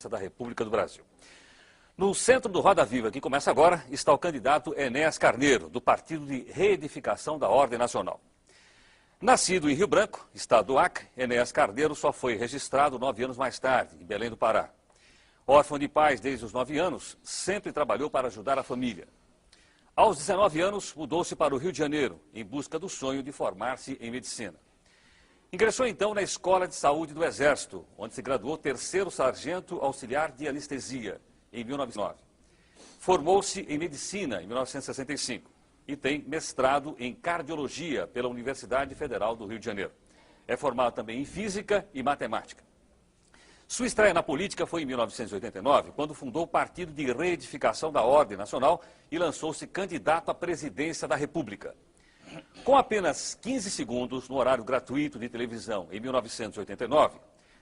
da República do Brasil. No centro do Roda Viva, que começa agora, está o candidato Enéas Carneiro, do Partido de Reedificação da Ordem Nacional. Nascido em Rio Branco, estado do Acre, Enéas Carneiro só foi registrado 9 anos mais tarde, em Belém do Pará. Órfão de pais desde os 9 anos, sempre trabalhou para ajudar a família. Aos 19 anos, mudou-se para o Rio de Janeiro, em busca do sonho de formar-se em medicina. Ingressou então na Escola de Saúde do Exército, onde se graduou terceiro sargento auxiliar de anestesia, em 1909. Formou-se em medicina em 1965 e tem mestrado em cardiologia pela Universidade Federal do Rio de Janeiro. É formado também em física e matemática. Sua estreia na política foi em 1989, quando fundou o Partido de Reedificação da Ordem Nacional e lançou-se candidato à presidência da República. Com apenas 15 segundos no horário gratuito de televisão em 1989,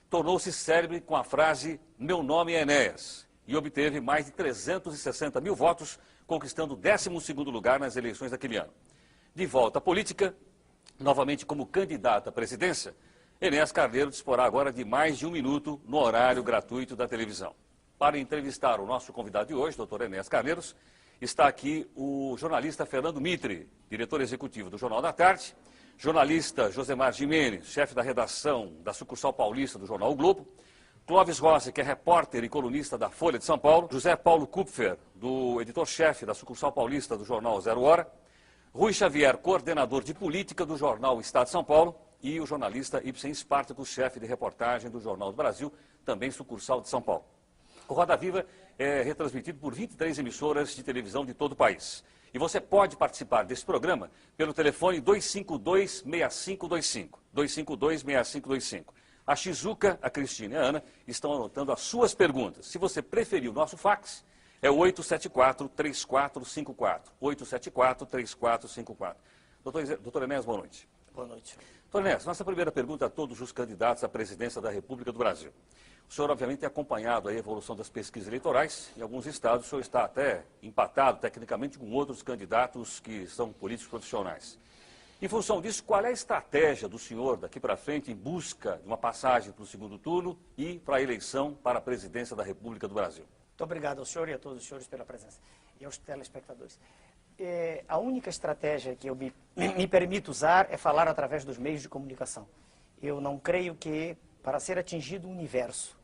tornou-se célebre com a frase "Meu nome é Enéas" e obteve mais de 360 mil votos, conquistando o 12º lugar nas eleições daquele ano. De volta à política, novamente como candidato à presidência, Enéas Carneiro disporá agora de mais de 1 minuto no horário gratuito da televisão. Para entrevistar o nosso convidado de hoje, Dr. Enéas Carneiro, está aqui o jornalista Fernando Mitre, diretor executivo do Jornal da Tarde, jornalista Josemar Gimenez, chefe da redação da sucursal paulista do jornal O Globo, Clóvis Rossi, que é repórter e colunista da Folha de São Paulo, José Paulo Kupfer, do editor-chefe da sucursal paulista do jornal Zero Hora, Rui Xavier, coordenador de política do jornal Estado de São Paulo, e o jornalista Ibsen Spartacus, chefe de reportagem do Jornal do Brasil, também sucursal de São Paulo. O Roda Viva é retransmitido por 23 emissoras de televisão de todo o país. E você pode participar desse programa pelo telefone 252-6525. 252-6525. A Shizuka, a Cristina e a Ana estão anotando as suas perguntas. Se você preferir o nosso fax, é o 874-3454. 874-3454. Doutor Enéas, boa noite. Boa noite. Doutor Enéas, nossa primeira pergunta a todos os candidatos à presidência da República do Brasil. O senhor, obviamente, tem acompanhado a evolução das pesquisas eleitorais. Em alguns estados, o senhor está até empatado, tecnicamente, com outros candidatos que são políticos profissionais. Em função disso, qual é a estratégia do senhor daqui para frente em busca de uma passagem para o segundo turno e para a eleição para a presidência da República do Brasil? Muito obrigado ao senhor e a todos os senhores pela presença e aos telespectadores. A única estratégia que eu me permito usar é falar através dos meios de comunicação. Eu não creio que, para ser atingido um universo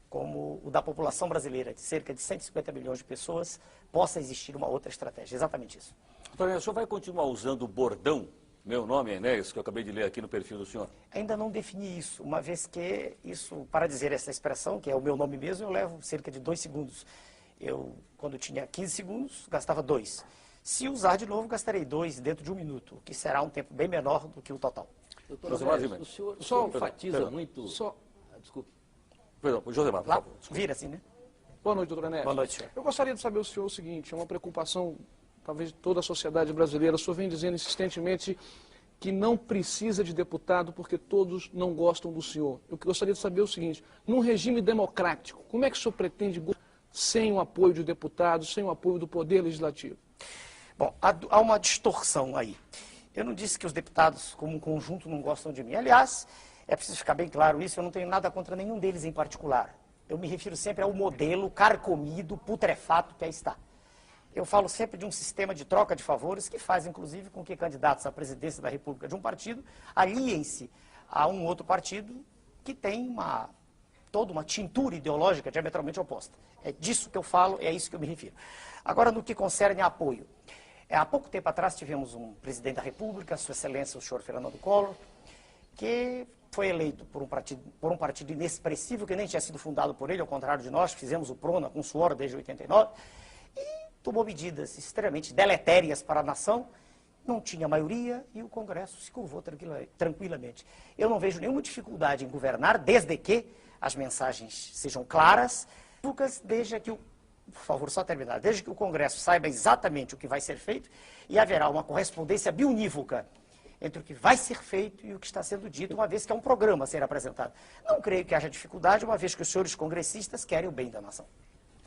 como o da população brasileira, de cerca de 150 milhões de pessoas, possa existir uma outra estratégia. Exatamente isso. Doutor Enéas, o senhor vai continuar usando o bordão "Meu nome é Enéas", que eu acabei de ler aqui no perfil do senhor? Ainda não defini isso, uma vez que isso, para dizer essa expressão, que é o meu nome mesmo, eu levo cerca de 2 segundos. Eu, quando tinha 15 segundos, gastava 2. Se usar de novo, gastarei 2 dentro de 1 minuto, o que será um tempo bem menor do que o total. Doutor Enéas, o senhor só enfatiza muito... Desculpe. Perdão, Josemar, por Lá, favor. vira assim, né? Boa noite, doutor Enéas. Boa noite, senhor. Eu gostaria de saber do senhor o seguinte, é uma preocupação, talvez, de toda a sociedade brasileira. O senhor vem dizendo insistentemente que não precisa de deputado porque todos não gostam do senhor. Eu gostaria de saber o seguinte, num regime democrático, como é que o senhor pretende sem o apoio de deputados, sem o apoio do Poder Legislativo? Bom, há uma distorção aí. Eu não disse que os deputados, como um conjunto, não gostam de mim. Aliás, é preciso ficar bem claro isso, eu não tenho nada contra nenhum deles em particular. Eu me refiro sempre ao modelo carcomido, putrefato que aí está. Eu falo sempre de um sistema de troca de favores que faz, inclusive, com que candidatos à presidência da República de um partido aliem-se a um outro partido que tem toda uma tintura ideológica diametralmente oposta. É disso que eu falo, é isso que eu me refiro. Agora, no que concerne a apoio. Há pouco tempo atrás tivemos um presidente da República, Sua Excelência, o senhor Fernando Collor, que foi eleito por um partido inexpressivo, que nem tinha sido fundado por ele, ao contrário de nós, fizemos o PRONA com suor desde 89, e tomou medidas extremamente deletérias para a nação, não tinha maioria e o Congresso se curvou tranquilamente. Eu não vejo nenhuma dificuldade em governar, desde que as mensagens sejam claras, desde que por favor, só terminar, desde que o Congresso saiba exatamente o que vai ser feito e haverá uma correspondência biunívoca entre o que vai ser feito e o que está sendo dito, uma vez que é um programa a ser apresentado. Não creio que haja dificuldade, uma vez que os senhores congressistas querem o bem da nação.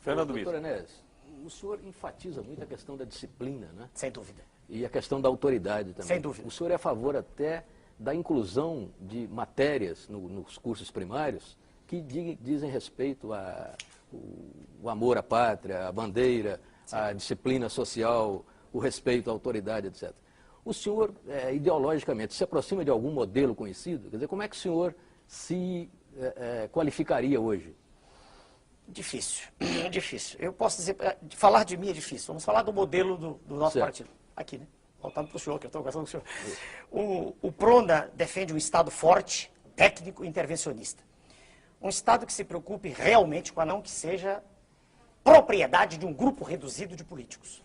Fernando Mitre. Doutor Enéas, o senhor enfatiza muito a questão da disciplina, né? Sem dúvida. E a questão da autoridade também. Sem dúvida. O senhor é a favor até da inclusão de matérias nos cursos primários que dizem respeito o amor à pátria, a bandeira, a disciplina social, o respeito à autoridade, etc. O senhor, ideologicamente, se aproxima de algum modelo conhecido? Quer dizer, como é que o senhor se qualificaria hoje? Difícil, difícil. Eu posso dizer, falar de mim é difícil. Vamos falar do modelo do nosso partido. Aqui, né? Voltando para o senhor, que eu estou conversando com o senhor. O PRONA defende um Estado forte, técnico e intervencionista. Um Estado que se preocupe realmente com a não que seja propriedade de um grupo reduzido de políticos.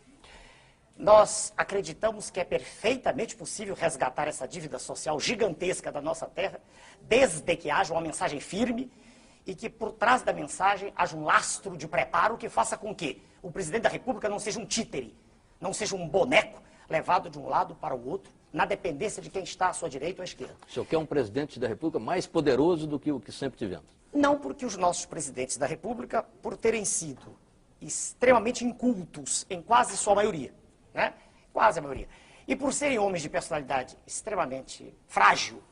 Nós acreditamos que é perfeitamente possível resgatar essa dívida social gigantesca da nossa terra, desde que haja uma mensagem firme e que por trás da mensagem haja um lastro de preparo que faça com que o presidente da República não seja um títere, não seja um boneco levado de um lado para o outro, na dependência de quem está à sua direita ou à esquerda. O senhor quer um presidente da República mais poderoso do que o que sempre tivemos? Não, porque os nossos presidentes da República, por terem sido extremamente incultos em quase sua maioria, né? Quase a maioria, e por serem homens de personalidade extremamente frágil,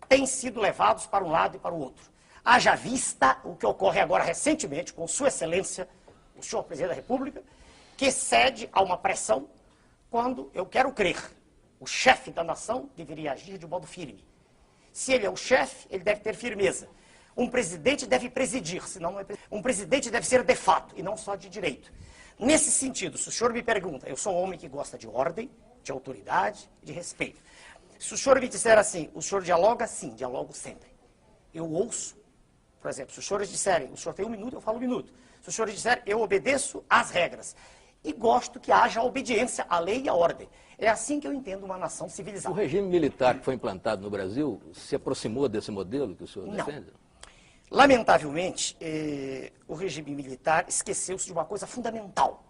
têm sido levados para um lado e para o outro. Haja vista o que ocorre agora recentemente com Sua Excelência, o senhor Presidente da República, que cede a uma pressão quando, eu quero crer, o chefe da nação deveria agir de modo firme. Se ele é o chefe, ele deve ter firmeza. Um presidente deve presidir, senão não é presidente. Um presidente deve ser de fato e não só de direito. Nesse sentido, se o senhor me pergunta, eu sou um homem que gosta de ordem, de autoridade, de respeito. Se o senhor me disser assim, o senhor dialoga? Sim, dialogo sempre. Eu ouço, por exemplo, se os senhores disserem, o senhor tem 1 minuto, eu falo 1 minuto. Se os senhores disserem, eu obedeço às regras. E gosto que haja obediência à lei e à ordem. É assim que eu entendo uma nação civilizada. O regime militar que foi implantado no Brasil se aproximou desse modelo que o senhor defende? Não. Lamentavelmente, o regime militar esqueceu-se de uma coisa fundamental,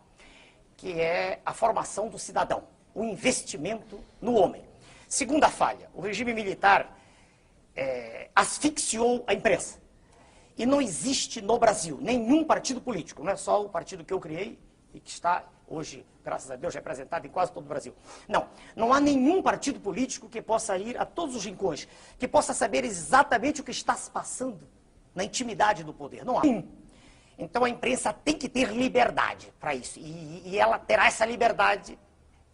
que é a formação do cidadão, o investimento no homem. Segunda falha, o regime militar asfixiou a imprensa. E não existe no Brasil nenhum partido político, não é só o partido que eu criei e que está hoje, graças a Deus, representado em quase todo o Brasil. Não há nenhum partido político que possa ir a todos os rincões, que possa saber exatamente o que está se passando na intimidade do poder. Não há. Então a imprensa tem que ter liberdade para isso. E ela terá essa liberdade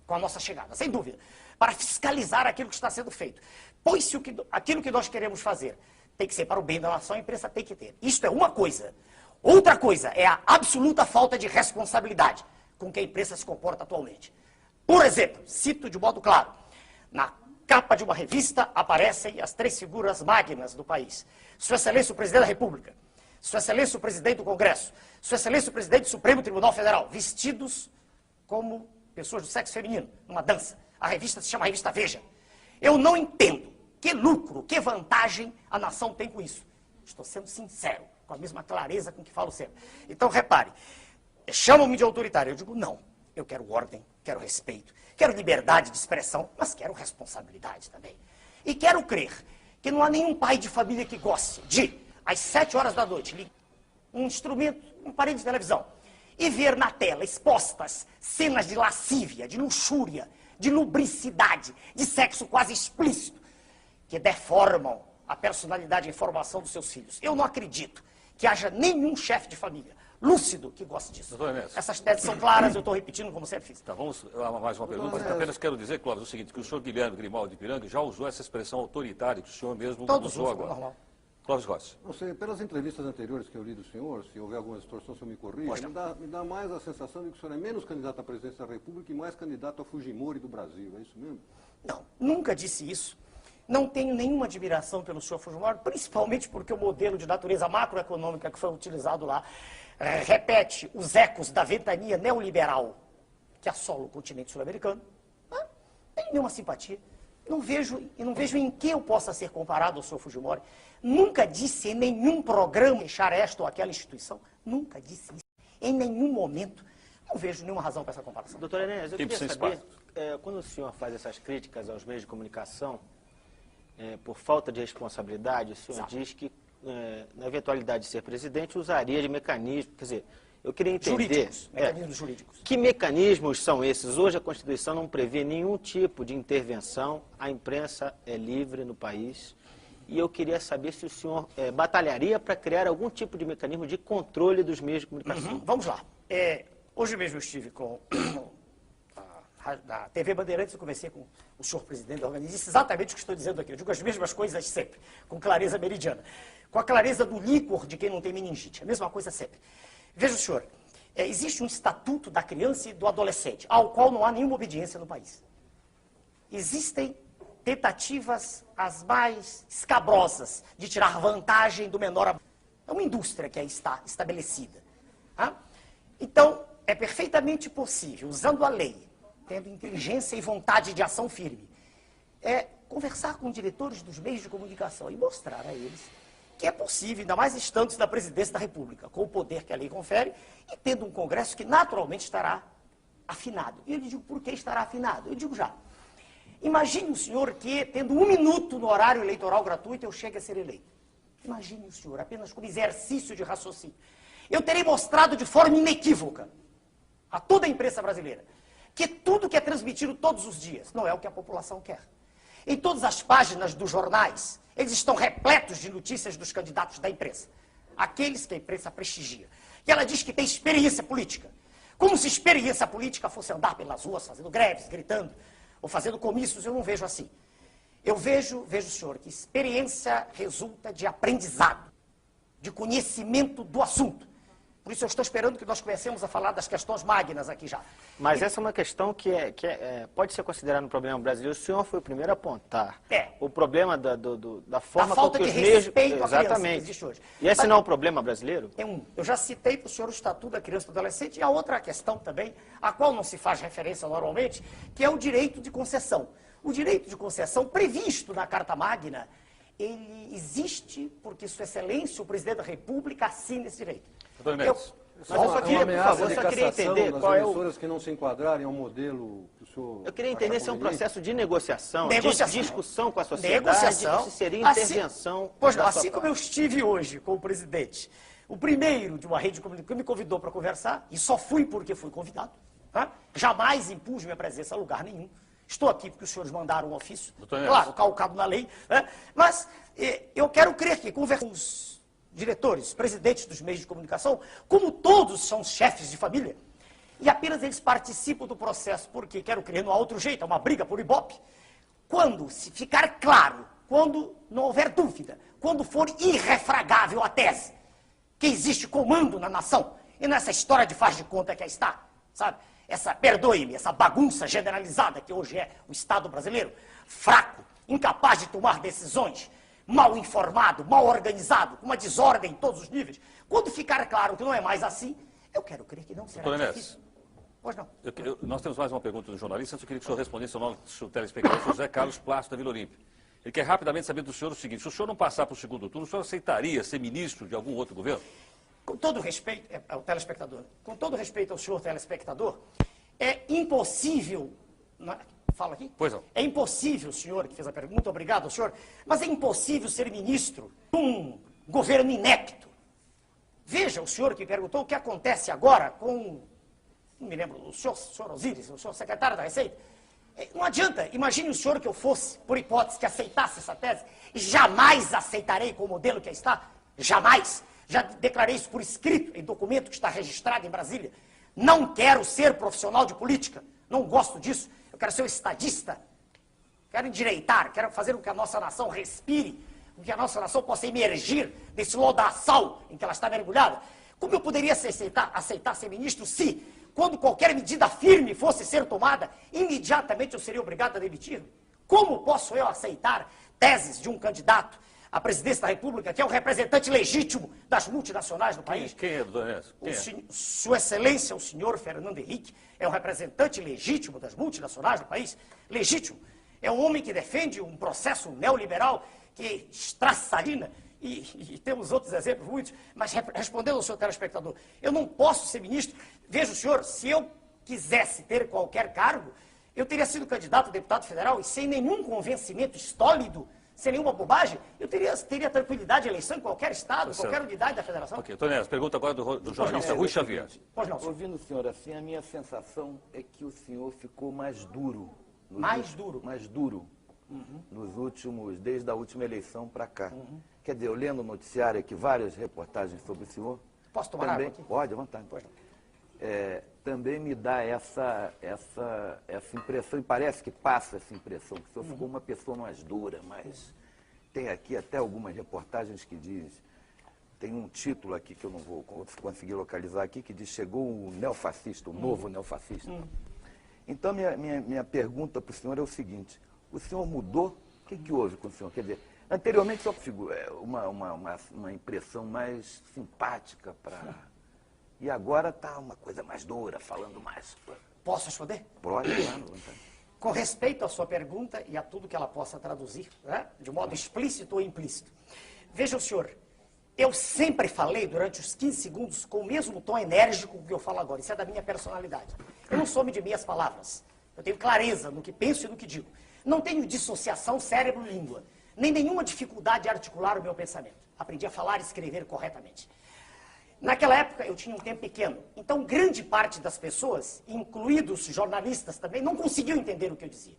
com a nossa chegada, sem dúvida, para fiscalizar aquilo que está sendo feito. Pois se aquilo que nós queremos fazer tem que ser para o bem da nação, a imprensa tem que ter. Isto é uma coisa. Outra coisa é a absoluta falta de responsabilidade com que a imprensa se comporta atualmente. Por exemplo, cito de modo claro, na capa de uma revista aparecem as 3 figuras magnas do país. Sua Excelência o Presidente da República, Sua Excelência o Presidente do Congresso, Sua Excelência o Presidente do Supremo Tribunal Federal, vestidos como pessoas do sexo feminino, numa dança. A revista se chama Revista Veja. Eu não entendo que lucro, que vantagem a nação tem com isso. Estou sendo sincero, com a mesma clareza com que falo sempre. Então, repare, chamam-me de autoritário. Eu digo, não, eu quero ordem, quero respeito, quero liberdade de expressão, mas quero responsabilidade também. E quero crer que não há nenhum pai de família que goste de, às 7 horas da noite, ligar um instrumento, um aparelho de televisão, e ver na tela expostas cenas de lascívia, de luxúria, de lubricidade, de sexo quase explícito, que deformam a personalidade e a formação dos seus filhos. Eu não acredito que haja nenhum chefe de família lúcido que goste disso. Essas teses são claras, eu estou repetindo como sempre fiz. Tá, vamos a mais uma pergunta. Apenas quero dizer, Clóvis, o seguinte, que o senhor Guilherme Grimaldi de Ipiranga já usou essa expressão autoritária que o senhor mesmo usou agora. Normal. Clóvis Rossi. Não sei, pelas entrevistas anteriores que eu li do senhor, se houver alguma distorção, o senhor me corrija, me dá mais a sensação de que o senhor é menos candidato à presidência da República e mais candidato ao Fujimori do Brasil, é isso mesmo? Não, nunca disse isso. Não tenho nenhuma admiração pelo senhor Fujimori, principalmente porque o modelo de natureza macroeconômica que foi utilizado lá repete os ecos da ventania neoliberal que assola o continente sul-americano. Não tenho nenhuma simpatia. Não vejo em que eu possa ser comparado ao senhor Fujimori. Nunca disse em nenhum programa deixar esta ou aquela instituição. Nunca disse isso. Em nenhum momento. Não vejo nenhuma razão para essa comparação. Doutor Enéas, eu queria saber, quando o senhor faz essas críticas aos meios de comunicação, por falta de responsabilidade, o senhor diz que, na eventualidade de ser presidente, usaria de mecanismos, quer dizer, eu queria entender... Mecanismos jurídicos. Que mecanismos são esses? Hoje a Constituição não prevê nenhum tipo de intervenção, a imprensa é livre no país e eu queria saber se o senhor batalharia para criar algum tipo de mecanismo de controle dos meios de comunicação. Vamos lá. Hoje mesmo eu estive com da TV Bandeirantes, eu conversei com o senhor presidente da organização, disse exatamente o que estou dizendo aqui. Eu digo as mesmas coisas sempre, com clareza meridiana. Com a clareza do líquor de quem não tem meningite. A mesma coisa sempre. Veja, senhor, existe um estatuto da criança e do adolescente, ao qual não há nenhuma obediência no país. Existem tentativas as mais escabrosas de tirar vantagem do menor. É uma indústria que aí está estabelecida. Tá? Então, é perfeitamente possível, usando a lei, tendo inteligência e vontade de ação firme, conversar com diretores dos meios de comunicação e mostrar a eles que é possível, ainda mais instantes da presidência da República, com o poder que a lei confere, e tendo um Congresso que naturalmente estará afinado. E eu lhe digo, por que estará afinado? Eu digo já. Imagine o senhor que, tendo 1 minuto no horário eleitoral gratuito, eu chegue a ser eleito. Imagine o senhor, apenas como exercício de raciocínio. Eu terei mostrado de forma inequívoca a toda a imprensa brasileira que tudo que é transmitido todos os dias não é o que a população quer. Em todas as páginas dos jornais, eles estão repletos de notícias dos candidatos da imprensa. Aqueles que a imprensa prestigia. E ela diz que tem experiência política. Como se experiência política fosse andar pelas ruas fazendo greves, gritando, ou fazendo comícios. Eu não vejo assim. Eu vejo, senhor, que experiência resulta de aprendizado, de conhecimento do assunto. Por isso eu estou esperando que nós comecemos a falar das questões magnas aqui já. Mas essa é uma questão que pode ser considerada um problema brasileiro. O senhor foi o primeiro a apontar. O problema da forma falta com que de os meios... respeito à criança que Exatamente. existe hoje. E esse não é um problema brasileiro? Eu já citei para o senhor o Estatuto da Criança e do Adolescente, e a outra questão também, a qual não se faz referência normalmente, que é o direito de concessão. O direito de concessão previsto na Carta Magna, ele existe porque Sua Excelência, o Presidente da República, assina esse direito. Mas eu só queria, por favor, eu só queria entender qual é o... emissoras que não se enquadrarem ao modelo que o senhor... Eu queria entender se é um processo de negociação, de discussão com a sociedade, negociação, se seria intervenção... Pois não, assim como eu estive hoje com o presidente, o primeiro de uma rede de comunicação que me convidou para conversar, e só fui porque fui convidado, tá? Jamais impus minha presença a lugar nenhum. Estou aqui porque os senhores mandaram um ofício, claro, calcado na lei, né? Mas eu quero crer que conversamos diretores, presidentes dos meios de comunicação, como todos são chefes de família, e apenas eles participam do processo, porque, quero crer, não há outro jeito, é uma briga por ibope, quando se ficar claro, quando não houver dúvida, quando for irrefragável a tese, que existe comando na nação, e nessa história de faz de conta que aí está, sabe? Perdoe-me, essa bagunça generalizada que hoje é o Estado brasileiro, fraco, incapaz de tomar decisões, mal informado, mal organizado, com uma desordem em todos os níveis. Quando ficar claro que não é mais assim, eu quero crer que não será difícil. Pois não. Nós temos mais uma pergunta do jornalista, eu queria que o senhor respondesse ao nosso telespectador, José Carlos Plácido da Vila Olímpia. Ele quer rapidamente saber do senhor o seguinte: se o senhor não passar para o segundo turno, o senhor aceitaria ser ministro de algum outro governo? Com todo respeito ao telespectador, com todo respeito ao senhor telespectador, é impossível... Fala aqui? Pois não. É impossível, senhor que fez a pergunta, obrigado, senhor, mas é impossível ser ministro de um governo inepto. Veja, o senhor que perguntou o que acontece agora com, não me lembro, o senhor Osíris, o senhor secretário da Receita. Não adianta, imagine o senhor que eu fosse, por hipótese, que aceitasse essa tese, jamais aceitarei com o modelo que aí está, jamais. Já declarei isso por escrito, em documento que está registrado em Brasília. Não quero ser profissional de política, não gosto disso. Eu quero ser um estadista, quero endireitar, quero fazer com que a nossa nação respire, com que a nossa nação possa emergir desse lodaçal em que ela está mergulhada. Como eu poderia aceitar ser ministro se, quando qualquer medida firme fosse ser tomada, imediatamente eu seria obrigado a demitir-me? Como posso eu aceitar teses de um candidato à presidência da República, que é o representante legítimo das multinacionais no país? Quem é, doutor Ernesto? Sua Excelência, o senhor Fernando Henrique, é um representante legítimo das multinacionais do país. Legítimo. É um homem que defende um processo neoliberal que estraçalina, e temos outros exemplos muitos, mas respondendo ao seu telespectador, eu não posso ser ministro. Veja o senhor, se eu quisesse ter qualquer cargo, eu teria sido candidato a deputado federal e sem nenhum convencimento estólido, sem nenhuma bobagem, eu teria tranquilidade de eleição em qualquer estado, qualquer unidade da federação. Ok, Tonés, pergunta agora do jornalista Rui Xavier. Pois não, senhor. Ouvindo o senhor assim, a minha sensação é que o senhor ficou mais duro. Mais duro? Mais duro desde a última eleição para cá. Quer dizer, eu lendo o noticiário aqui, várias reportagens sobre o senhor. Posso tomar também, água aqui? Pode, à vontade. Também me dá essa impressão, e parece que passa essa impressão, que o senhor ficou uma pessoa mais dura, mas tem aqui até algumas reportagens que diz, tem um título aqui que eu não vou conseguir localizar aqui, que diz, chegou o neofascista, o novo neofascista. Então, minha pergunta para o senhor é o seguinte, o senhor mudou? O que houve com o senhor? Quer dizer, anteriormente só uma impressão mais simpática para... E agora está uma coisa mais dura, falando mais. Posso responder? Pode, claro. Com respeito à sua pergunta e a tudo que ela possa traduzir, né, de modo explícito ou implícito. Veja o senhor, eu sempre falei durante os 15 segundos com o mesmo tom enérgico que eu falo agora. Isso é da minha personalidade. Eu não sou de meias palavras. Eu tenho clareza no que penso e no que digo. Não tenho dissociação cérebro-língua, nem nenhuma dificuldade de articular o meu pensamento. Aprendi a falar e escrever corretamente. Naquela época eu tinha um tempo pequeno, então grande parte das pessoas, incluídos jornalistas também, não conseguiam entender o que eu dizia.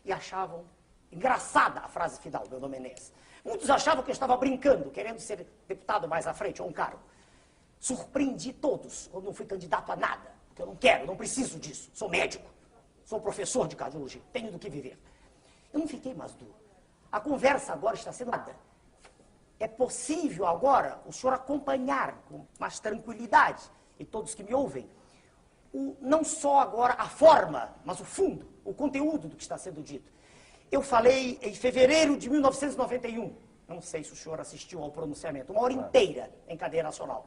E achavam engraçada a frase final, meu nome é Enéas. Muitos achavam que eu estava brincando, querendo ser deputado mais à frente, ou um cargo. Surpreendi todos, eu não fui candidato a nada, porque eu não quero, não preciso disso. Sou médico, sou professor de cardiologia, tenho do que viver. Eu não fiquei mais duro. A conversa agora está sendo nada. É possível agora o senhor acompanhar com mais tranquilidade, e todos que me ouvem, não só agora a forma, mas o fundo, o conteúdo do que está sendo dito. Eu falei em fevereiro de 1991, não sei se o senhor assistiu ao pronunciamento, uma hora inteira em cadeia nacional,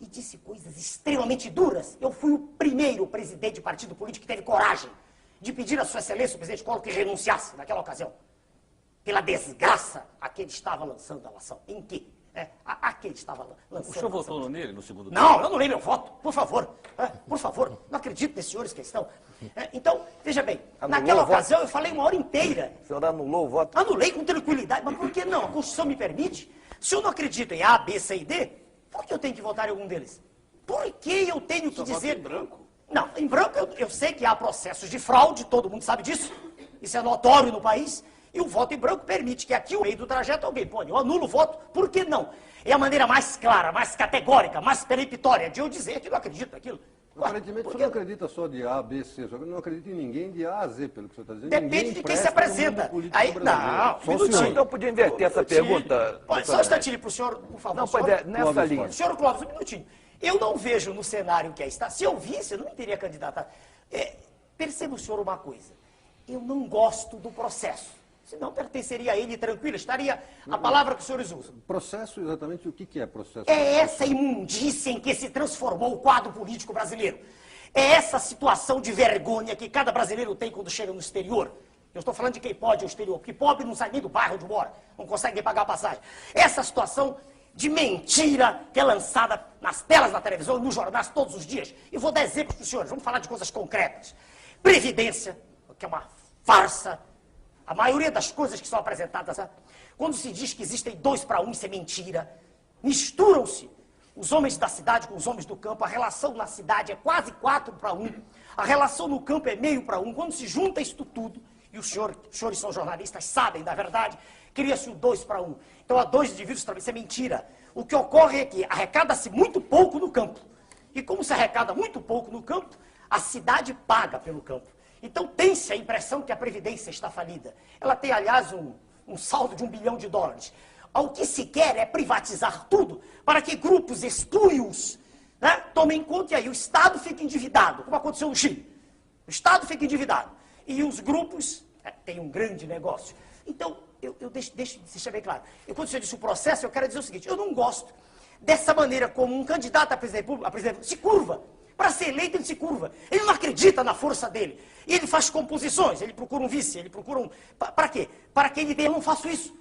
e disse coisas extremamente duras. Eu fui o primeiro presidente de partido político que teve coragem de pedir a sua excelência, o presidente Collor, que renunciasse naquela ocasião. Pela desgraça a que ele estava lançando a ação. Em que? A que ele estava lançando. O senhor votou nele no segundo turno? Não, eu não leio meu voto, por favor. Por favor, não acredito nesses senhores que estão. Então, veja bem, naquela ocasião eu falei uma hora inteira. O senhor anulou o voto? Anulei com tranquilidade, mas por que não? A Constituição me permite. Se eu não acredito em A, B, C e D, por que eu tenho que votar em algum deles? Por que eu tenho que dizer... Em branco? Não, em branco eu sei que há processos de fraude, todo mundo sabe disso. Isso é notório no país. E o voto em branco permite que aqui, no meio do trajeto, alguém põe, eu anulo o voto, por que não? É a maneira mais clara, mais categórica, mais peremptória de eu dizer que não acredito naquilo. Aparentemente, o senhor não acredita só de A, B, C, o senhor não acredita em ninguém de A a Z, pelo que o senhor está dizendo. Depende de quem se apresenta. Aí, não, um minutinho. Então, podia inverter essa pergunta. Só um instantinho para o senhor, por favor. Não, pois é, nessa linha. Senhor Clóvis, um minutinho. Eu não vejo no cenário que aí está. Se eu visse, eu não me teria candidatado. Perceba o senhor uma coisa. Eu não gosto do processo. Senão pertenceria a ele tranquilo, estaria a palavra que os senhores usam. Processo, exatamente o que é processo? É essa imundícia em que se transformou o quadro político brasileiro. É essa situação de vergonha que cada brasileiro tem quando chega no exterior. Eu estou falando de quem pode ir ao exterior, porque pobre não sai nem do bairro onde mora, não consegue nem pagar a passagem. Essa situação de mentira que é lançada nas telas da televisão, nos jornais todos os dias. E vou dar exemplos para os senhores, vamos falar de coisas concretas. Previdência, que é uma farsa. A maioria das coisas que são apresentadas, quando se diz que existem 2 para 1, isso é mentira. Misturam-se os homens da cidade com os homens do campo. A relação na cidade é quase 4 para 1. A relação no campo é meio para 1. Quando se junta isto tudo, e os senhores são jornalistas, sabem da verdade, cria-se o 2 para 1. Então há 2 indivíduos também, isso é mentira. O que ocorre é que arrecada-se muito pouco no campo. E como se arrecada muito pouco no campo, a cidade paga pelo campo. Então tem-se a impressão que a Previdência está falida. Ela tem, aliás, um saldo de $1 bilhão. O que se quer é privatizar tudo para que grupos espúrios, né, tomem conta e aí o Estado fica endividado, como aconteceu no Chile. O Estado fica endividado e os grupos têm um grande negócio. Então, eu deixo de ser bem claro. E quando você disse o processo, eu quero dizer o seguinte, eu não gosto dessa maneira como um candidato a presidente da República se curva. Para ser eleito, ele se curva. Ele não acredita na força dele. E ele faz composições, ele procura um vice, ele procura um... Para quê? Para que ele tenha, eu não faço isso.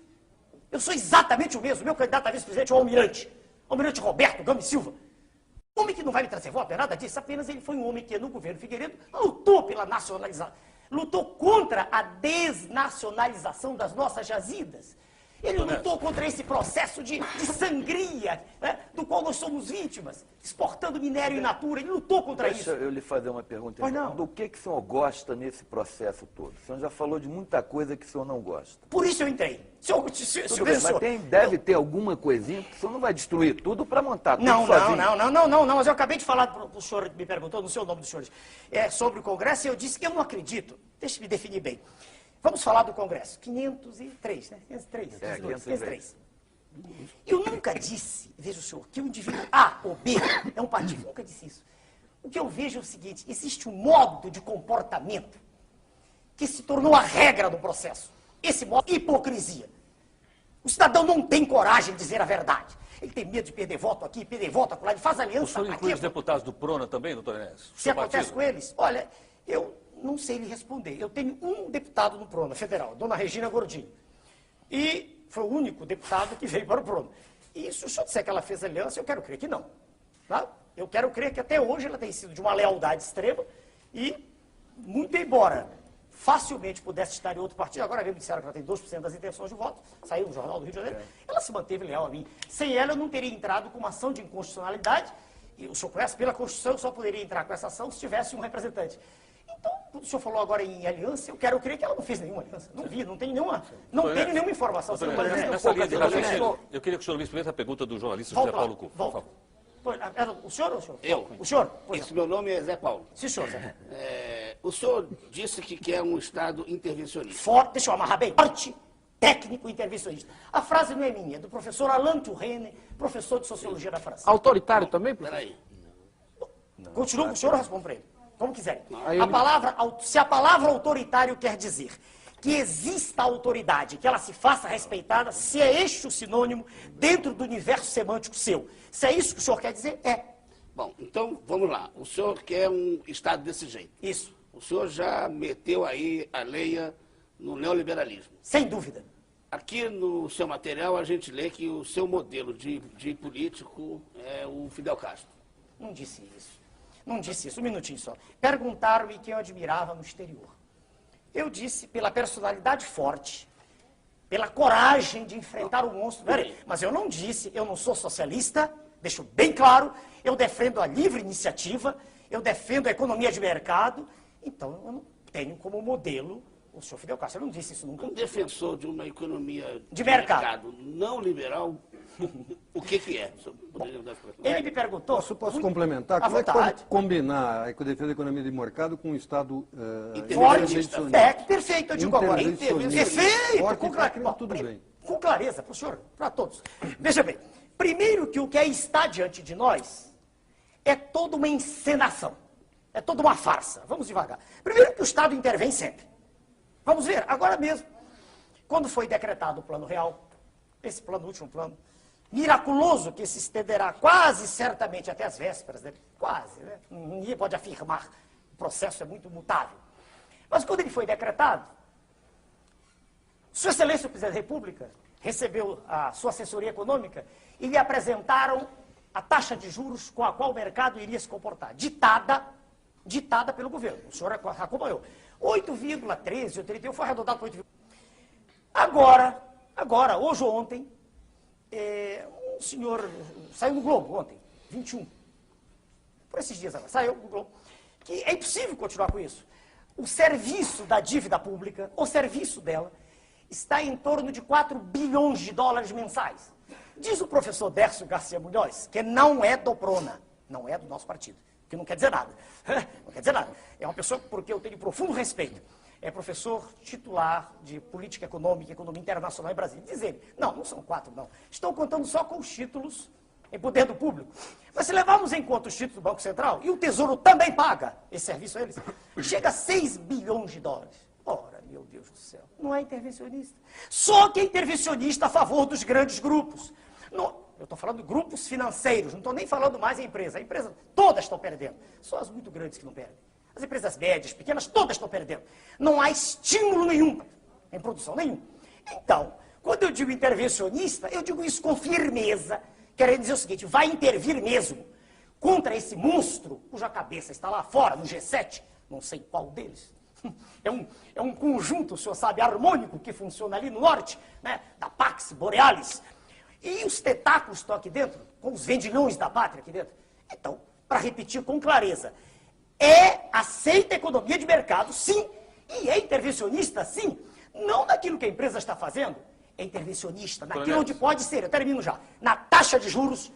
Eu sou exatamente o mesmo. Meu candidato a vice-presidente é o Almirante. Almirante Roberto Gomes Silva. Homem que não vai me trazer voto, é nada disso. Apenas ele foi um homem que, no governo Figueiredo, lutou pela nacionalização. Lutou contra a desnacionalização das nossas jazidas. Ele lutou contra esse processo de sangria, né, do qual nós somos vítimas, exportando minério in natura. Ele lutou contra isso. Deixa eu lhe fazer uma pergunta. Pois não. Do que o senhor gosta nesse processo todo? O senhor já falou de muita coisa que o senhor não gosta. Por isso eu entrei. Tudo bem, mas deve ter alguma coisinha, que o senhor não vai destruir tudo para montar tudo sozinho. Não, mas eu acabei de falar para o senhor, me perguntou, não sei o nome dos senhores, sobre o Congresso, e eu disse que eu não acredito. Deixa eu me definir bem. Vamos falar do Congresso. 503, né? 503. 503. Eu nunca disse, veja o senhor, que o indivíduo A ou B é um partido. Eu nunca disse isso. O que eu vejo é o seguinte, existe um modo de comportamento que se tornou a regra do processo. Esse modo de hipocrisia. O cidadão não tem coragem de dizer a verdade. Ele tem medo de perder voto aqui, perder voto acolá, ele faz aliança. O senhor inclui aqui, os deputados do PRONA também, doutor Enéas? Se acontece com eles, olha, eu não sei lhe responder. Eu tenho um deputado no PRONA federal, dona Regina Gordini. E foi o único deputado que veio para o PRONA. E se o senhor disser que ela fez aliança, eu quero crer que não. Tá? Eu quero crer que até hoje ela tem sido de uma lealdade extrema e, muito embora facilmente pudesse estar em outro partido, agora mesmo disseram que ela tem 2% das intenções de voto, saiu no Jornal do Rio de Janeiro, ela se manteve leal a mim. Sem ela, eu não teria entrado com uma ação de inconstitucionalidade, e o senhor conhece, pela Constituição, eu só poderia entrar com essa ação se tivesse um representante. Então, quando o senhor falou agora em aliança, eu quero crer que ela não fez nenhuma aliança. Não vi, não tenho nenhuma informação. Nessa linha de raciocínio, eu queria que o senhor ouvisse primeiro a pergunta do jornalista José Paulo Cuco. Volta. O senhor ou o senhor? Eu. O senhor? Esse meu nome é Zé Paulo. Sim, senhor, Zé. O senhor disse que quer um Estado intervencionista. Forte, deixa eu amarrar bem. Forte, técnico intervencionista. A frase não é minha, é do professor Alain Touraine, professor de Sociologia da França. Autoritário também, professor? Peraí. Continua com o senhor ou respondo para ele? Como quiser. Aí ele- Se a palavra autoritário quer dizer que exista autoridade, que ela se faça respeitada, se é este o sinônimo dentro do universo semântico seu. Se é isso que o senhor quer dizer, é. Bom, então vamos lá. O senhor quer um Estado desse jeito. Isso. O senhor já meteu aí a lenha no neoliberalismo. Sem dúvida. Aqui no seu material a gente lê que o seu modelo de político é o Fidel Castro. Não disse isso. Não disse isso. Um minutinho só. Perguntaram-me quem eu admirava no exterior. Eu disse pela personalidade forte, pela coragem de enfrentar o monstro. Peraí, mas eu não disse, eu não sou socialista, deixo bem claro, eu defendo a livre iniciativa, eu defendo a economia de mercado, então eu não tenho como modelo o senhor Fidel Castro. Eu não disse isso nunca. Um defensor de uma economia De mercado. não liberal, o que é? Poderia dar essa Ele me perguntou... Posso muito- complementar? à Como é que vontade. pode combinar a defesa da economia de mercado com um Estado Forte, intervencionista? perfeito, eu digo agora. Intervencionista. Perfeito, Forte com e clareza. técnico, tudo bem. Com clareza, para o senhor, para todos. Veja bem, primeiro que o que está diante de nós é toda uma encenação, é toda uma farsa. Vamos devagar. Primeiro que o Estado intervém sempre. Vamos ver, agora mesmo, quando foi decretado o Plano Real, esse plano, o último plano, miraculoso, que se estenderá quase certamente até as vésperas dele, quase, né? Ninguém pode afirmar, o processo é muito mutável. Mas quando ele foi decretado, Sua Excelência o Presidente da República recebeu a sua assessoria econômica e lhe apresentaram a taxa de juros com a qual o mercado iria se comportar, ditada pelo governo. O senhor acompanhou. 8,13 ou 31, foi arredondado para 8,13. Agora, hoje ou ontem, um senhor saiu no Globo ontem, 21. Por esses dias agora, saiu no Globo. Que é impossível continuar com isso. O serviço da dívida pública, o serviço dela, está em torno de 4 bilhões de dólares mensais. Diz o professor Dércio Garcia Munhoz, que não é do PRONA, não é do nosso partido, que não quer dizer nada. Não quer dizer nada. É uma pessoa porque eu tenho profundo respeito. É professor titular de Política Econômica e Economia Internacional em Brasília. Diz ele, não são 4, não. Estou contando só com os títulos em poder do público. Mas se levarmos em conta os títulos do Banco Central, e o Tesouro também paga esse serviço a eles, chega a 6 bilhões de dólares. Ora, meu Deus do céu, não é intervencionista. Só que é intervencionista a favor dos grandes grupos. Eu estou falando de grupos financeiros, não estou nem falando mais em empresa. A empresa, todas estão perdendo. Só as muito grandes que não perdem. As empresas médias, pequenas, todas estão perdendo. Não há estímulo nenhum em produção, nenhum. Então, quando eu digo intervencionista, eu digo isso com firmeza, querendo dizer o seguinte, vai intervir mesmo contra esse monstro, cuja cabeça está lá fora, no G7, não sei qual deles, É um conjunto, o senhor sabe, harmônico que funciona ali no norte, né? Da Pax Borealis. E os tentáculos estão aqui dentro, com os vendilhões da pátria aqui dentro. Então, para repetir com clareza, aceita a economia de mercado, sim, e é intervencionista, sim, não naquilo que a empresa está fazendo, é intervencionista naquilo onde pode ser, eu termino já, na taxa de juros,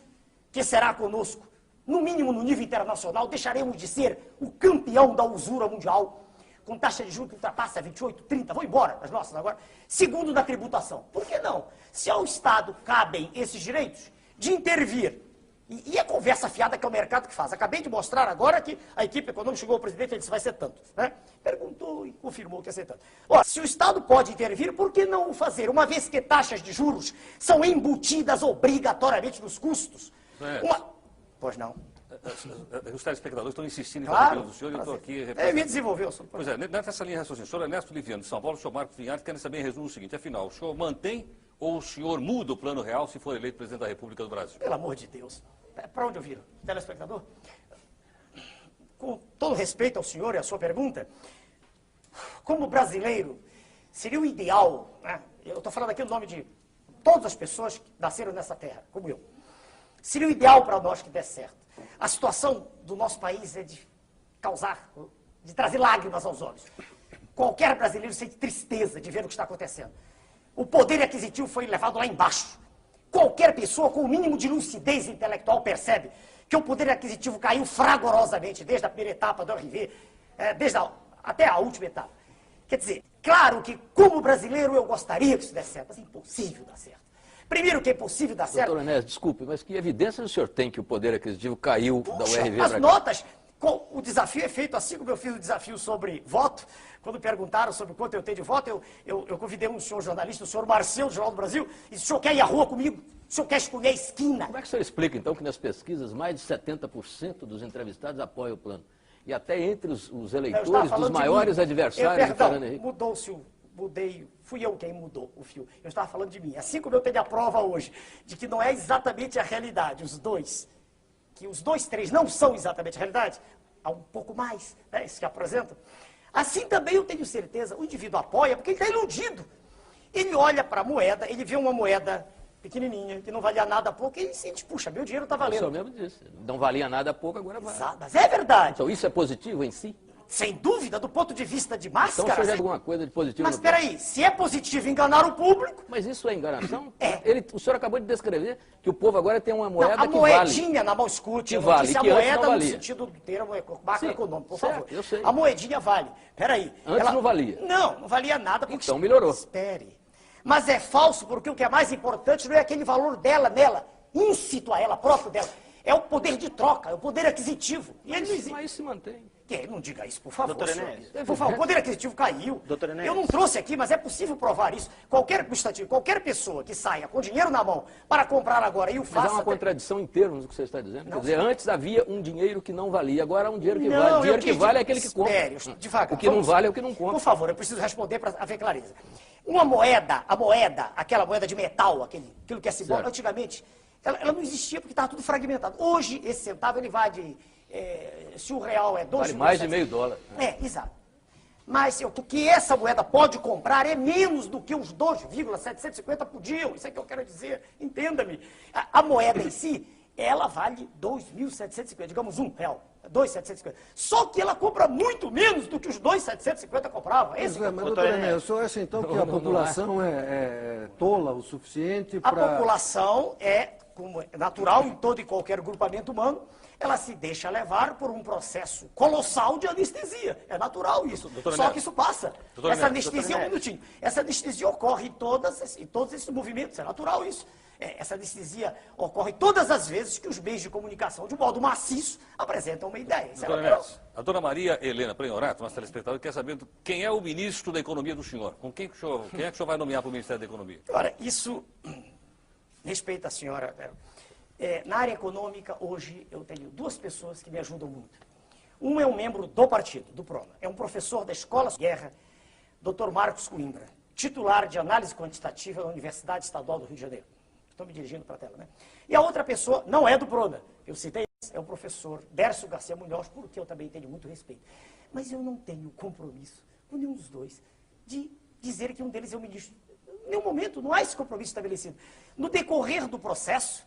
que será conosco, no mínimo no nível internacional, deixaremos de ser o campeão da usura mundial, com taxa de juros que ultrapassa 28, 30, vou embora das nossas agora. Segundo, da tributação. Por que não? Se ao Estado cabem esses direitos de intervir, e a conversa fiada que é o mercado que faz. Acabei de mostrar agora que a equipe econômica chegou ao presidente e disse vai ser tanto. Né? Perguntou e confirmou que ia ser tanto. Ora, se o Estado pode intervir, por que não o fazer? Uma vez que taxas de juros são embutidas obrigatoriamente nos custos. Pois não. Os telespectadores estão insistindo em Claro, falar do senhor e eu estou aqui... me desenvolveu. Pois é, nessa linha de raciocínio, o senhor Ernesto Liviano, de São Paulo, o senhor Marcos Vinhar, querem saber em resumo o seguinte, afinal, o senhor mantém ou o senhor muda o Plano Real se for eleito presidente da República do Brasil? Pelo amor de Deus. Para onde eu viro? Telespectador? Com todo respeito ao senhor e à sua pergunta, como brasileiro, seria o ideal, né? Eu estou falando aqui no nome de todas as pessoas que nasceram nessa terra, como eu. Seria o ideal para nós que der certo. A situação do nosso país é de trazer lágrimas aos olhos. Qualquer brasileiro sente tristeza de ver o que está acontecendo. O poder aquisitivo foi levado lá embaixo. Qualquer pessoa com o mínimo de lucidez intelectual percebe que o poder aquisitivo caiu fragorosamente desde a primeira etapa do RV, até a última etapa. Quer dizer, claro que como brasileiro eu gostaria que isso desse certo, mas é impossível dar certo. Primeiro que é impossível dar certo... Doutor Ernesto, desculpe, mas que evidência o senhor tem que o poder aquisitivo caiu da URV? As notas, o desafio é feito assim como eu fiz o desafio sobre voto, quando perguntaram sobre quanto eu tenho de voto, eu convidei um senhor jornalista, o senhor Marcelo, do Jornal do Brasil, e disse, o senhor quer ir à rua comigo? O senhor quer escolher a esquina? Como é que o senhor explica, então, que nas pesquisas mais de 70% dos entrevistados apoiam o plano? E até entre os eleitores dos maiores adversários do Fernando Henrique? Fui eu quem mudou o fio. Eu estava falando de mim. Assim como eu tenho a prova hoje de que não é exatamente a realidade, os dois, três não são exatamente a realidade, há um pouco mais, né, isso que apresentam. Assim também eu tenho certeza, o indivíduo apoia porque ele está iludido. Ele olha para a moeda, ele vê uma moeda pequenininha, que não valia nada a pouco, e ele sente, puxa, meu dinheiro está valendo. O senhor mesmo disse, não valia nada a pouco, agora vale. Exato, mas é verdade. Então isso é positivo em si? Sem dúvida, do ponto de vista de máscara... Então o senhor já alguma coisa de positivo? Mas espera aí, se é positivo enganar o público... Mas isso é enganação? É. O senhor acabou de descrever que o povo agora tem uma moeda não, que vale. A moedinha na mão escute, eu não disse a moeda no sentido do termo macroeconômico, por favor. Eu sei. A moedinha vale. Espera aí. Antes não valia. Não valia nada. Porque... Então melhorou. Espere. Mas é falso porque o que é mais importante não é aquele valor dela, nela, íncito a ela, próprio dela. É o poder de troca, é o poder aquisitivo. E ele não existe. Mas isso se mantém. Não diga isso, por favor. Doutor Enéas. Por favor, o poder aquisitivo caiu. Doutor Enéas. Eu não trouxe aqui, mas é possível provar isso. Qualquer pessoa que saia com dinheiro na mão para comprar agora e o faça... Mas é uma contradição em termos do que você está dizendo. Quer dizer, antes havia um dinheiro que não valia, agora há um dinheiro que vale. O dinheiro que vale é aquele que compra. Devagar. O que não vale é o que não compra. Por favor, eu preciso responder para haver clareza. Uma moeda, aquela moeda de metal, aquilo que é simbólico, antigamente, ela não existia porque estava tudo fragmentado. Hoje, esse centavo, ele vai de... se o real é 2 vale mais de meio dólar. Exato. Mas o que essa moeda pode comprar é menos do que os 2,750 podiam. Isso é que eu quero dizer. Entenda-me. A moeda em si, ela vale 2.750, digamos R$1, 2.750. Só que ela compra muito menos do que os 2.750 compravam. Mas, doutor Enéas, o senhor acha então que a população é tola o suficiente para... A população como é natural em todo e qualquer grupamento humano, ela se deixa levar por um processo colossal de anestesia. É natural isso. Só que isso passa. Essa anestesia, um minutinho. Essa anestesia ocorre em todos esses movimentos. É natural isso. Essa anestesia ocorre todas as vezes que os meios de comunicação, de modo maciço, apresentam uma ideia. Isso é natural. A dona Maria Helena Prenhorato, nossa telespectadora, quer saber quem é o ministro da Economia do senhor. Quem é que o senhor vai nomear para o Ministério da Economia? Ora, isso... Respeita a senhora. Na área econômica, hoje, eu tenho duas pessoas que me ajudam muito. Um é um membro do partido, do PRONA. É um professor da Escola de Guerra, Dr. Marcos Coimbra, titular de análise quantitativa da Universidade Estadual do Rio de Janeiro. Estou me dirigindo para a tela, né? E a outra pessoa não é do PRONA. Eu citei, é o professor Dércio Garcia Munhoz, por que eu também tenho muito respeito. Mas eu não tenho compromisso por nenhum dos dois, de dizer que um deles é o ministro. Em nenhum momento, não há esse compromisso estabelecido. No decorrer do processo,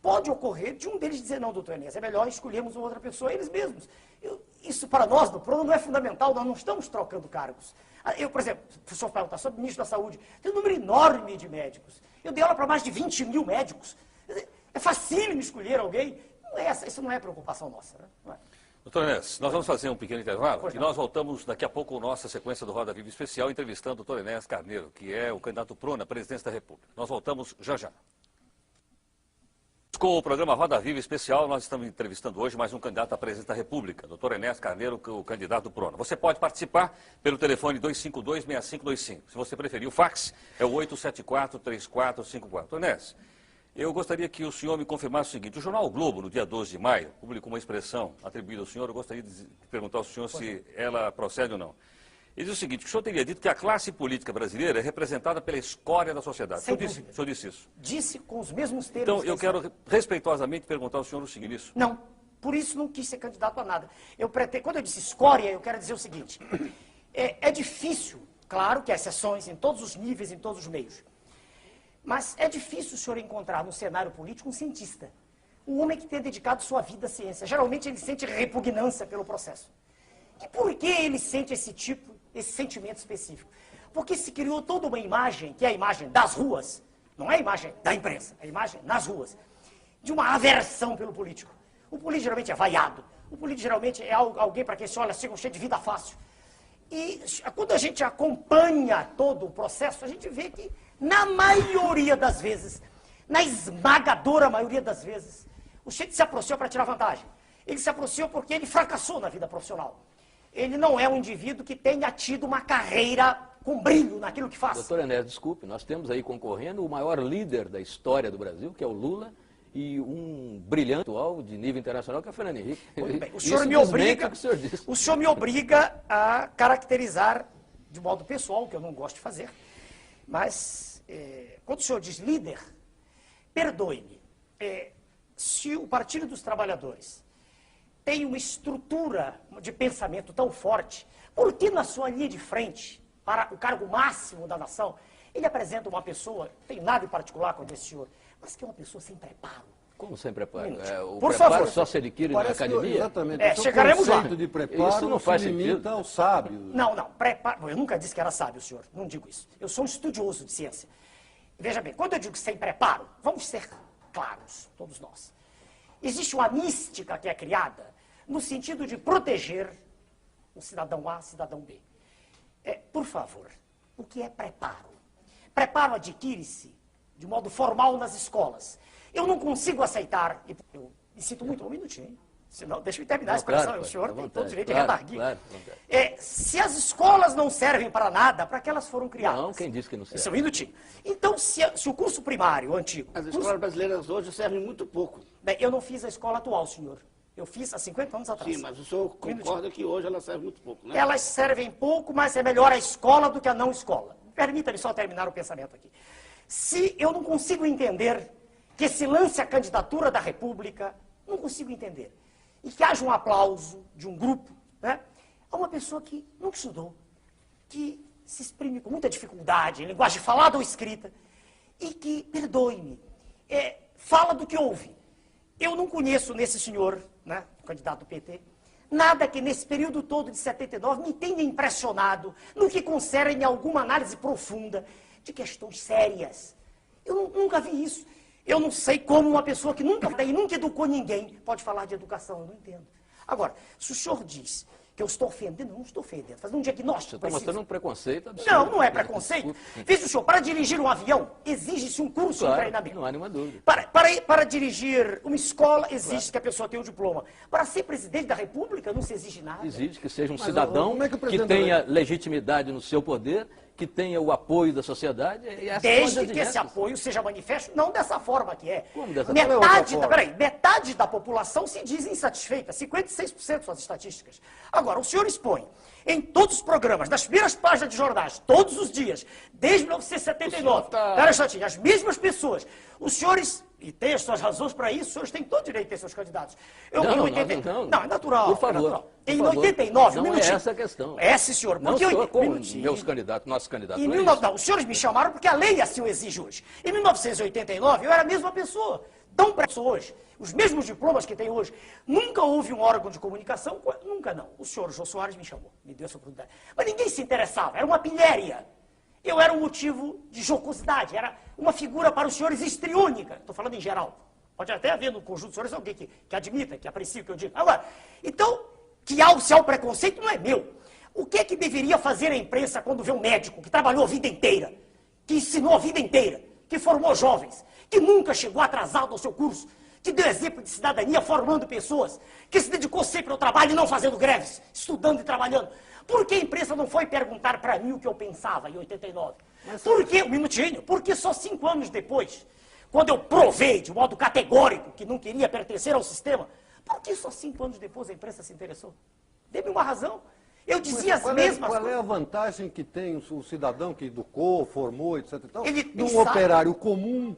pode ocorrer de um deles dizer, não, doutor Enéas, é melhor escolhermos uma outra pessoa, eles mesmos. Isso para nós, no PRONA, não é fundamental, nós não estamos trocando cargos. Eu, por exemplo, se o senhor perguntar sobre o ministro da Saúde, tem um número enorme de médicos. Eu dei aula para mais de 20 mil médicos. É facílimo escolher alguém. Isso não é preocupação nossa. Né? Não é. Doutor Enéas, nós vamos fazer um pequeno intervalo e nós voltamos daqui a pouco com nossa sequência do Roda Viva Especial, entrevistando o doutor Enéas Carneiro, que é o candidato PRONA à presidência da República. Nós voltamos já já. Com o programa Roda Viva Especial, nós estamos entrevistando hoje mais um candidato à presidência da República, doutor Enéas Carneiro, o candidato do PRONA. Você pode participar pelo telefone 252-6525. Se você preferir, o fax é o 874-3454. Enéas, eu gostaria que o senhor me confirmasse o seguinte: o jornal o Globo, no dia 12 de maio, publicou uma expressão atribuída ao senhor. Eu gostaria de perguntar ao senhor se ela procede ou não. Ele diz o seguinte: o senhor teria dito que a classe política brasileira é representada pela escória da sociedade. O senhor disse isso? Disse com os mesmos termos. Então, eu quero respeitosamente perguntar ao senhor o seguinte: isso? Não, por isso não quis ser candidato a nada. Quando eu disse escória, eu quero dizer o seguinte: é difícil, claro que há exceções em todos os níveis, em todos os meios. Mas é difícil o senhor encontrar no cenário político um cientista. Um homem que tenha dedicado sua vida à ciência. Geralmente ele sente repugnância pelo processo. E por que ele sente esse sentimento específico? Porque se criou toda uma imagem, que é a imagem das ruas, não é a imagem da imprensa, é a imagem nas ruas, de uma aversão pelo político. O político geralmente é vaiado. O político geralmente é alguém para quem se olha assim, cheio de vida fácil. E quando a gente acompanha todo o processo, a gente vê que, na maioria das vezes, na esmagadora maioria das vezes, o sujeito se aproximou para tirar vantagem. Ele se aproximou porque ele fracassou na vida profissional. Ele não é um indivíduo que tenha tido uma carreira com brilho naquilo que faz. Doutor Enéas, desculpe, nós temos aí concorrendo o maior líder da história do Brasil, que é o Lula, e um brilhante atual de nível internacional, que é o Fernando Henrique. Muito bem. O senhor me obriga a caracterizar de modo pessoal, que eu não gosto de fazer, mas quando o senhor diz líder, perdoe-me, se o Partido dos Trabalhadores tem uma estrutura de pensamento tão forte, por que na sua linha de frente, para o cargo máximo da nação, ele apresenta uma pessoa, não tem nada em particular com esse senhor, mas que é uma pessoa sem preparo? Como sem preparo? O por preparo favor. Só se adquire na academia? Exatamente. Chegaremos lá. O conceito de preparo Isso não faz se limita sentido. ao sábio. Não, preparo. Eu nunca disse que era sábio, senhor. Não digo isso. Eu sou um estudioso de ciência. Veja bem, quando eu digo sem preparo, vamos ser claros, todos nós. Existe uma mística que é criada no sentido de proteger o cidadão A, cidadão B. Por favor, o que é preparo? Preparo adquire-se de modo formal nas escolas. Eu não consigo aceitar, eu me sinto muito, um minutinho, hein? Senão, deixa eu terminar a expressão, claro, o senhor tem todo o direito de claro, redarguir. claro. Se as escolas não servem para nada, para que elas foram criadas? Não, quem disse que não serve? Só um minutinho. Então, se o curso primário, o antigo... As escolas brasileiras hoje servem muito pouco. Bem, eu não fiz a escola atual, senhor. Eu fiz há 50 anos atrás. Sim, mas o senhor concorda que hoje elas servem muito pouco, né? Elas servem pouco, mas é melhor a escola do que a não escola. Permita-me só terminar o pensamento aqui. Se eu não consigo entender que se lance a candidatura da República, não consigo entender, e que haja um aplauso de um grupo, né, a uma pessoa que nunca estudou, que se exprime com muita dificuldade, em linguagem falada ou escrita, e que, perdoe-me, fala do que ouve. Eu não conheço nesse senhor, né, candidato do PT, nada que nesse período todo de 79 me tenha impressionado no que concerne alguma análise profunda de questões sérias. Eu nunca vi isso. Eu não sei como uma pessoa que nunca educou ninguém pode falar de educação, eu não entendo. Agora, se o senhor diz que eu estou ofendendo, eu não estou ofendendo, fazendo um diagnóstico. Você está mostrando um preconceito absurdo. Não é preconceito. Veja o senhor, para dirigir um avião, exige-se um curso de treinamento. Não há nenhuma dúvida. Para dirigir uma escola, exige que a pessoa tenha o diploma. Para ser presidente da República, não se exige nada. Exige que seja um cidadão como é que o que presidente tenha legitimidade no seu poder, que tenha o apoio da sociedade. E desde que esse apoio seja manifesto, não dessa forma que é. Como dessa Metade da população se diz insatisfeita, 56% são as estatísticas. Agora, o senhor expõe em todos os programas, nas primeiras páginas de jornais, todos os dias, desde 1979, as mesmas pessoas. Os senhores E tem as suas razões para isso, os senhores têm todo o direito de ter seus candidatos. Não, é natural. Por favor. É natural. Em Por favor. 89, não é essa a questão. É, sim, senhor. Não Porque sou como minutinho. meus candidatos, nossos candidatos. Em não é 19... isso. Não, os senhores me chamaram porque a lei assim o exige hoje. Em 1989, eu era a mesma pessoa. Tão preso hoje. Os mesmos diplomas que tem hoje. Nunca houve um órgão de comunicação, nunca não. O senhor Jô Soares me chamou, me deu essa oportunidade. Mas ninguém se interessava, era uma pilhéria. Eu era um motivo de jocosidade, era uma figura para os senhores histriônica. Estou falando em geral. Pode até haver no conjunto dos senhores alguém que admita, que aprecia o que eu digo. Agora, então, se há o preconceito, não é meu. O que é que deveria fazer a imprensa quando vê um médico que trabalhou a vida inteira, que ensinou a vida inteira, que formou jovens, que nunca chegou atrasado ao seu curso, que deu exemplo de cidadania formando pessoas, que se dedicou sempre ao trabalho e não fazendo greves, estudando e trabalhando? Por que a imprensa não foi perguntar para mim o que eu pensava em 89? Por que, um minutinho, porque só 5 anos depois, quando eu provei de modo categórico que não queria pertencer ao sistema, por que só 5 anos depois a imprensa se interessou? Dê-me uma razão. Eu dizia as mesmas coisas. Qual é a vantagem que tem o cidadão que educou, formou, etc. E tal, de um operário comum,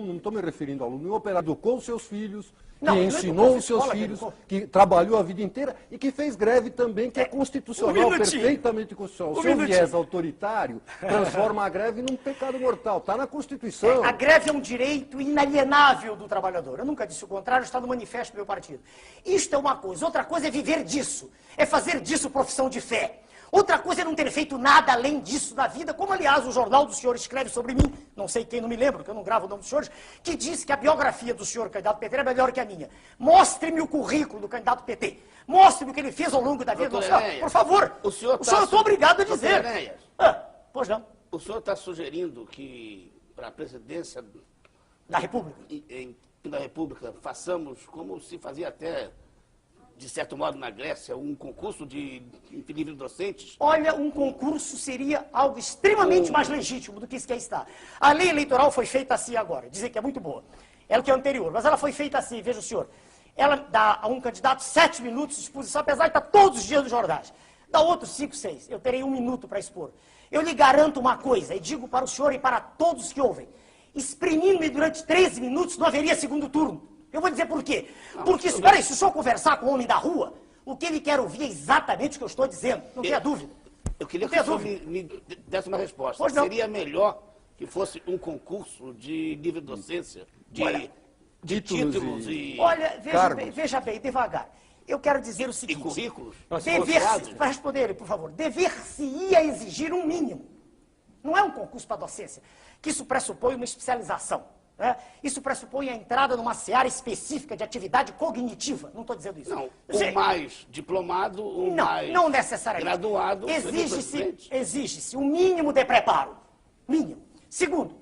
não estou me referindo ao aluno, um operário que educou os seus filhos, que ensinou os seus filhos, que trabalhou a vida inteira e que fez greve também, que é constitucional, perfeitamente constitucional. O seu viés autoritário transforma a greve num pecado mortal. Está na Constituição. A greve é um direito inalienável do trabalhador. Eu nunca disse o contrário, está no manifesto do meu partido. Isto é uma coisa. Outra coisa é viver disso. É fazer disso profissão de fé. Outra coisa é não ter feito nada além disso na vida, como, aliás, o jornal do senhor escreve sobre mim, não sei quem, não me lembro, porque eu não gravo o nome dos senhores, que diz que a biografia do senhor candidato PT é melhor que a minha. Mostre-me o currículo do candidato PT. Mostre-me o que ele fez ao longo da vida. Por favor, o senhor eu estou obrigado a dizer. Pois não. O senhor está sugerindo que, para a presidência da República, da República, façamos como se fazia até, de certo modo, na Grécia, um concurso de livros docentes? Olha, um concurso seria algo extremamente mais legítimo do que isso que aí está. A lei eleitoral foi feita assim agora, dizem que é muito boa. Ela que é anterior, mas ela foi feita assim, veja o senhor. Ela dá a um candidato 7 minutos de exposição, apesar de estar todos os dias nos jornais. Dá outros 5, 6. Eu terei 1 minuto para expor. Eu lhe garanto uma coisa, e digo para o senhor e para todos que ouvem. Exprimindo-me durante 13 minutos, não haveria segundo turno. Eu vou dizer por quê. Porque, espera aí, se o senhor conversar com o homem da rua, o que ele quer ouvir é exatamente o que eu estou dizendo. Não tenha dúvida. Eu queria que o senhor me desse uma resposta. Seria melhor que fosse um concurso de livre docência, de títulos e olha, veja bem, devagar. Eu quero dizer o seguinte. E currículos? Para responder ele, por favor. Dever-se-ia exigir um mínimo. Não é um concurso para docência, que isso pressupõe uma especialização. Isso pressupõe a entrada numa seara específica de atividade cognitiva. Não estou dizendo isso. Não, o mais diplomado, o mais não necessariamente. Graduado. Exige-se um mínimo de preparo. Mínimo. Segundo,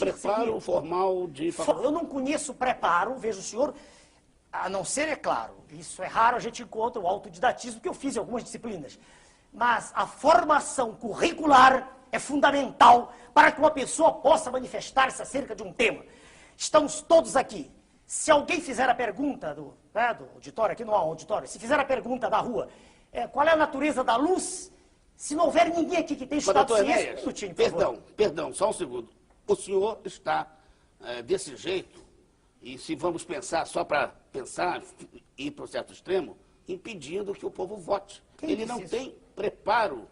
preparo formal de faculdade. Eu não conheço preparo, veja o senhor, a não ser, é claro, isso é raro, a gente encontra o autodidatismo que eu fiz em algumas disciplinas. Mas a formação curricular é fundamental para que uma pessoa possa manifestar-se acerca de um tema. Estamos todos aqui. Se alguém fizer a pergunta do auditório, aqui não há um auditório, se fizer a pergunta da rua, qual é a natureza da luz, se não houver ninguém aqui que tenha estudado ciência... Perdão, só um segundo. O senhor está desse jeito, e se vamos pensar só para pensar, ir para um certo extremo, impedindo que o povo vote. Ele não tem preparo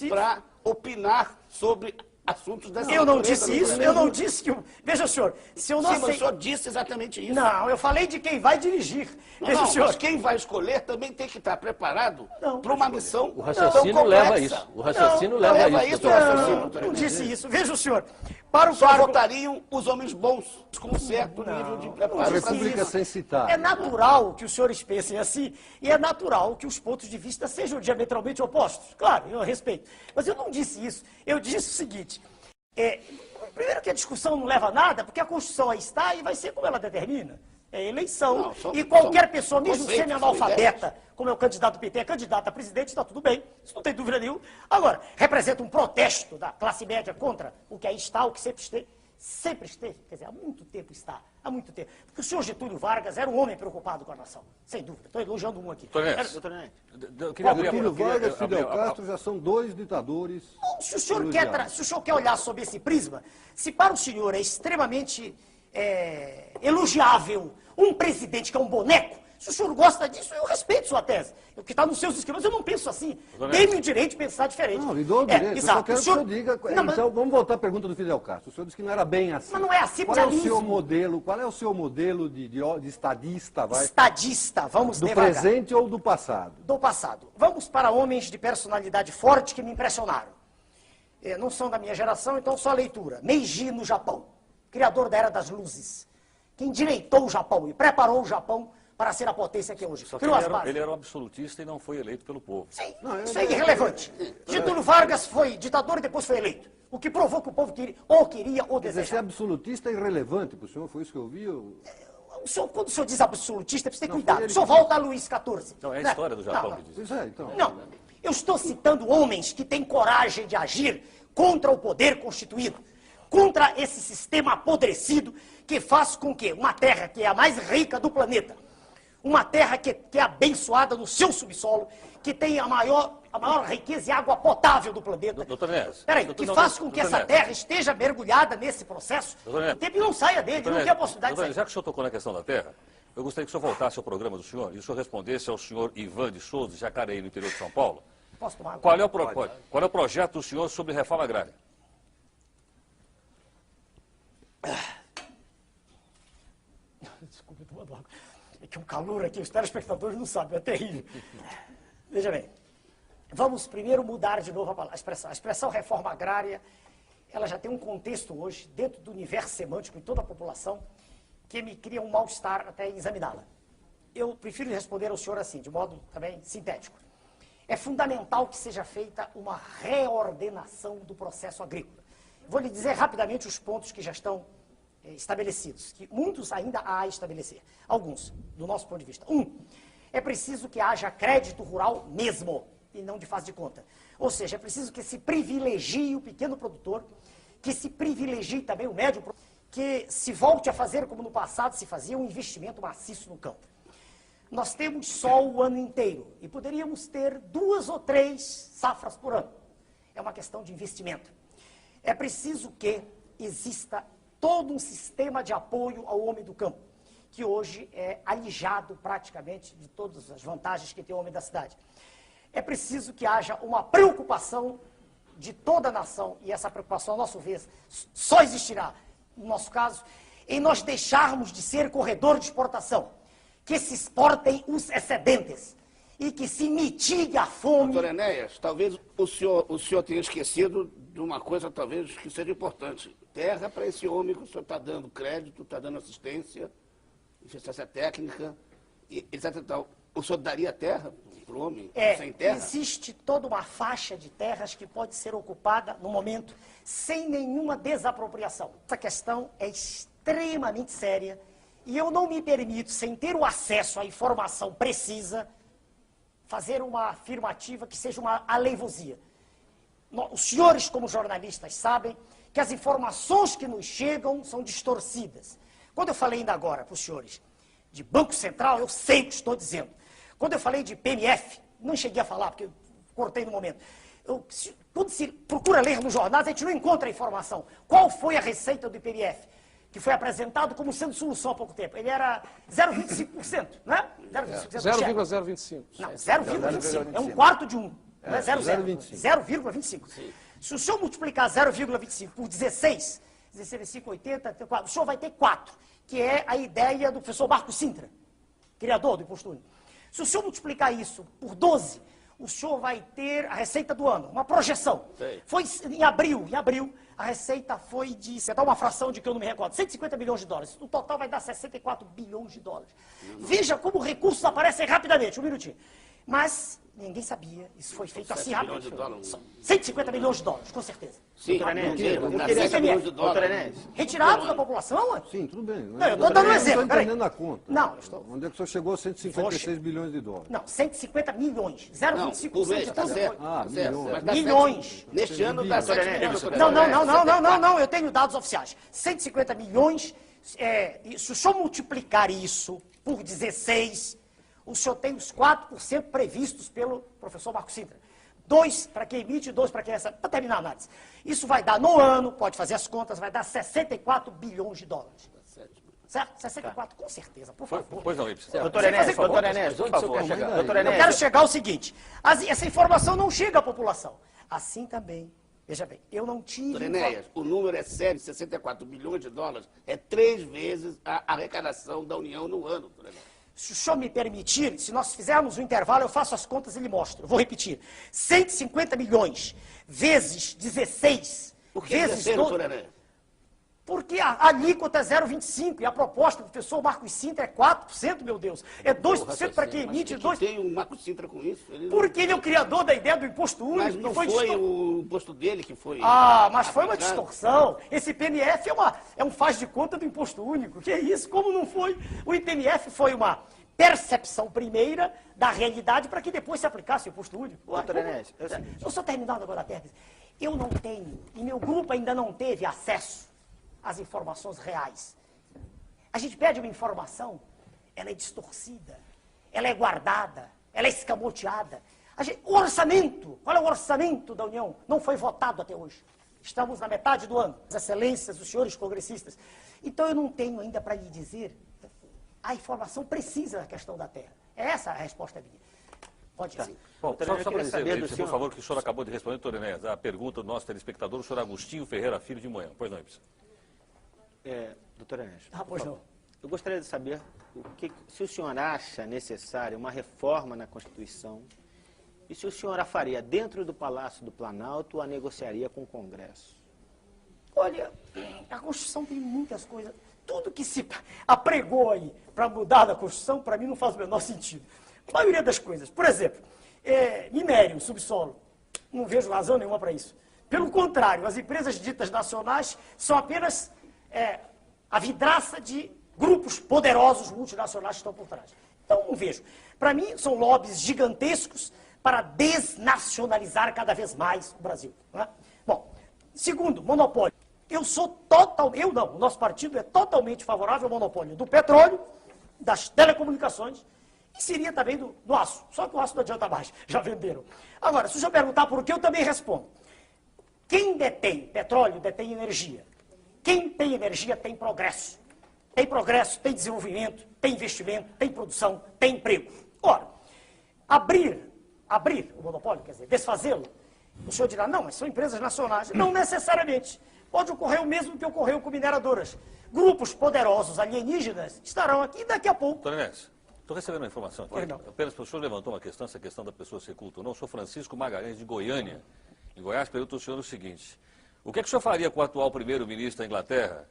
para opinar sobre assuntos dessa Eu não disse isso, eu não disse que... Veja, senhor, se eu não sei... Sim, mas o senhor disse exatamente isso. Não, eu falei de quem vai dirigir. Veja, senhor. Mas quem vai escolher também tem que estar preparado para uma missão O raciocínio leva isso. O raciocínio leva isso. Não disse isso. Veja, o senhor... Só votariam os homens bons, com um certo nível de preparo. A República sem citar. É natural que os senhores pensem assim, e é natural que os pontos de vista sejam diametralmente opostos. Claro, eu respeito. Mas eu não disse isso. Eu disse o seguinte, primeiro que a discussão não leva a nada, porque a Constituição aí está e vai ser como ela determina. É eleição, e qualquer pessoa, mesmo semi-analfabeta, como é o candidato do PT, é candidato a presidente, está tudo bem, isso não tem dúvida nenhuma. Agora, representa um protesto da classe média contra o que aí está, o que sempre esteve, quer dizer, há muito tempo está, há muito tempo. Porque o senhor Getúlio Vargas era um homem preocupado com a nação, sem dúvida, estou elogiando um aqui. Getúlio Vargas e Fidel Castro já são 2 ditadores. Se o senhor quer olhar sob esse prisma, se para o senhor é extremamente elogiável, um presidente que é um boneco. Se o senhor gosta disso, eu respeito sua tese. O que está nos seus esquemas, eu não penso assim. Dê-me o direito de pensar diferente. Não, lhe dou o direito. Eu só quero que o senhor diga. Não, mas... Então, vamos voltar à pergunta do Fidel Castro. O senhor disse que não era bem assim. Mas não é assim, qual é o seu modelo de estadista, vai? Estadista, vamos do devagar. Do presente ou do passado? Do passado. Vamos para homens de personalidade forte que me impressionaram. Não são da minha geração, então só leitura. Meiji, no Japão, criador da Era das Luzes. Quem direitou o Japão e preparou o Japão para ser a potência que é hoje. Só que ele era um absolutista e não foi eleito pelo povo. Sim, isso é irrelevante. Getúlio Vargas foi ditador e depois foi eleito. O que provou que o povo queria ou desejava. Ser absolutista é irrelevante para o senhor, foi isso que eu vi? Quando o senhor diz absolutista, precisa ter cuidado. O senhor volta a Luís XIV. Não, é a história do Japão que diz isso. Então. Não, eu estou citando homens que têm coragem de agir contra o poder constituído, contra esse sistema apodrecido que faz com que uma terra que é a mais rica do planeta, uma terra que é abençoada no seu subsolo, que tem a maior riqueza e água potável do planeta. Doutor Enéas. Peraí, que faz com que essa terra esteja mergulhada nesse processo, o tempo não saia dele, não tem a possibilidade de sair. Já que o senhor tocou na questão da terra, eu gostaria que o senhor voltasse ao programa do senhor e o senhor respondesse ao senhor Ivan de Souza, de Jacareí, no interior de São Paulo. Posso tomar água? Qual é o projeto do senhor sobre reforma agrária? Desculpe, tomando água. É que um calor aqui, os telespectadores não sabem, é terrível. Veja bem, vamos primeiro mudar de novo a expressão. A expressão reforma agrária, ela já tem um contexto hoje, dentro do universo semântico de toda a população, que me cria um mal-estar até examiná-la. Eu prefiro responder ao senhor assim, de modo também sintético. É fundamental que seja feita uma reordenação do processo agrícola. Vou lhe dizer rapidamente os pontos que já estão estabelecidos, que muitos ainda há a estabelecer. Alguns, do nosso ponto de vista. É preciso que haja crédito rural mesmo, e não de faz de conta. Ou seja, é preciso que se privilegie o pequeno produtor, que se privilegie também o médio produtor, que se volte a fazer, como no passado se fazia, um investimento maciço no campo. Nós temos sol o ano inteiro, e poderíamos ter 2 ou 3 safras por ano. É uma questão de investimento. É preciso que exista todo um sistema de apoio ao homem do campo, que hoje é alijado praticamente de todas as vantagens que tem o homem da cidade. É preciso que haja uma preocupação de toda a nação, e essa preocupação, a nosso ver, só existirá, no nosso caso, em nós deixarmos de ser corredor de exportação, que se exportem os excedentes e que se mitigue a fome. Doutor Enéas, talvez o senhor tenha esquecido de uma coisa talvez que seja importante. Terra para esse homem que o senhor está dando crédito, está dando assistência técnica, etc. O senhor daria terra para o homem sem terra? Existe toda uma faixa de terras que pode ser ocupada, no momento, sem nenhuma desapropriação. Essa questão é extremamente séria e eu não me permito, sem ter o acesso à informação precisa, fazer uma afirmativa que seja uma aleivosia. Os senhores, como jornalistas, sabem que as informações que nos chegam são distorcidas. Quando eu falei ainda agora para os senhores de Banco Central, eu sei o que estou dizendo. Quando eu falei de PMF, não cheguei a falar, porque eu cortei no momento. Quando se procura ler nos jornais, a gente não encontra a informação. Qual foi a receita do IPMF? Que foi apresentado como sendo solução há pouco tempo. Ele era 0,25%, não é? 0,025. Não, 0,25. É um quarto de um. Não é 0,25. Se o senhor multiplicar 0,25 por 16, 80, o senhor vai ter 4, que é a ideia do professor Marco Sintra, criador do Imposto Único. Se o senhor multiplicar isso por 12, o senhor vai ter a receita do ano, uma projeção. Foi em abril, a receita foi de, você dá uma fração de que eu não me recordo, 150 bilhões de dólares. No total vai dar 64 bilhões de dólares. Veja como recursos aparecem rapidamente, um minutinho. Mas ninguém sabia, isso foi feito assim rápido. 150 milhões de dólares, com certeza. Sim, retirado da população? Sim, tudo bem. Não, eu estou dando um exemplo. Não estou entendendo a conta. Não, eu estou... Onde é que o senhor chegou a 156 bilhões de dólares? Não, 150 milhões. 0,25% de tudo. Milhões. Neste ano dá 7 milhões. Não, eu tenho dados oficiais. 150 milhões, se o senhor multiplicar isso por 16, o senhor tem os 4% previstos pelo professor Marco Sintra. 2 para quem emite, 2 para quem recebe. Para terminar a análise. Isso vai dar no ano, pode fazer as contas, vai dar 64 bilhões de dólares. Certo? 64, com certeza, por favor. Pois não, Ibsen. Doutor Enéas, por favor. Eu quero chegar ao seguinte, essa informação não chega à população. Assim também, veja bem, eu não tive... Doutor Enéas, o número é sério, 64 bilhões de dólares, é 3 vezes a arrecadação da União no ano, doutor Enéas. Se o senhor me permitir, se nós fizermos um intervalo, eu faço as contas e lhe mostro. Eu vou repetir. 150 milhões vezes 16 Por que vezes 16, 12... doutor Enéas? Porque a alíquota é 0,25 e a proposta do professor Marcos Sintra é 4%, meu Deus. É 2% para quem emite, Mas 2%. que tem o Marcos Sintra com isso? Porque ele é o criador da ideia do imposto único. Mas não que foi o imposto dele que foi... Ah, mas foi uma aplicado? distorção. Esse IPMF é um faz de conta do imposto único. Que é isso? Como não foi? O IPMF foi uma percepção primeira da realidade para que depois se aplicasse o imposto único. Doutor Enéas, Eu só terminando agora a tese. Eu não tenho, e meu grupo ainda não teve acesso às informações reais. A gente pede uma informação, ela é distorcida, ela é guardada, ela é escamoteada. O orçamento, qual é o orçamento da União? Não foi votado até hoje. Estamos na metade do ano. As excelências, os senhores congressistas. Então eu não tenho ainda para lhe dizer a informação precisa da questão da terra. Essa é a resposta minha. Pode dizer. Bom, Doutor, só eu para queria dizer, saber do Ibsen, por senhor- favor, que o senhor acabou de responder, doutor Enéas, a pergunta do nosso telespectador, o senhor Agostinho Ferreira Filho de Moema. Pois não, Ibsen. Doutor Enéas, Ah, pois não. eu gostaria de saber se o senhor acha necessária uma reforma na Constituição e se o senhor a faria dentro do Palácio do Planalto ou a negociaria com o Congresso. Olha, a Constituição tem muitas coisas. Tudo que se apregou aí para mudar da Constituição, para mim não faz o menor sentido. A maioria das coisas. Por exemplo, minério, subsolo. Não vejo razão nenhuma para isso. Pelo contrário, as empresas ditas nacionais são apenas a vidraça de grupos poderosos multinacionais que estão por trás. Então, não vejo. Para mim, são lobbies gigantescos para desnacionalizar cada vez mais o Brasil. Não é? Bom, segundo, monopólio. O nosso partido é totalmente favorável ao monopólio do petróleo, das telecomunicações e seria também do aço. Só que o aço não adianta mais, já venderam. Agora, se o senhor perguntar por que, eu também respondo. Quem detém petróleo, detém energia. Quem tem energia, tem progresso. Tem progresso, tem desenvolvimento, tem investimento, tem produção, tem emprego. Ora, abrir o monopólio, quer dizer, desfazê-lo, o senhor dirá, não, mas são empresas nacionais. Não necessariamente. Pode ocorrer o mesmo que ocorreu com mineradoras. Grupos poderosos alienígenas estarão aqui daqui a pouco. Doutor Enéas, estou recebendo uma informação aqui. Apenas o senhor levantou uma questão, essa questão da pessoa ser culta ou não. Eu sou Francisco Magalhães, de Goiânia. Em Goiás, pergunto ao senhor o seguinte. O que é que o senhor faria com o atual primeiro-ministro da Inglaterra,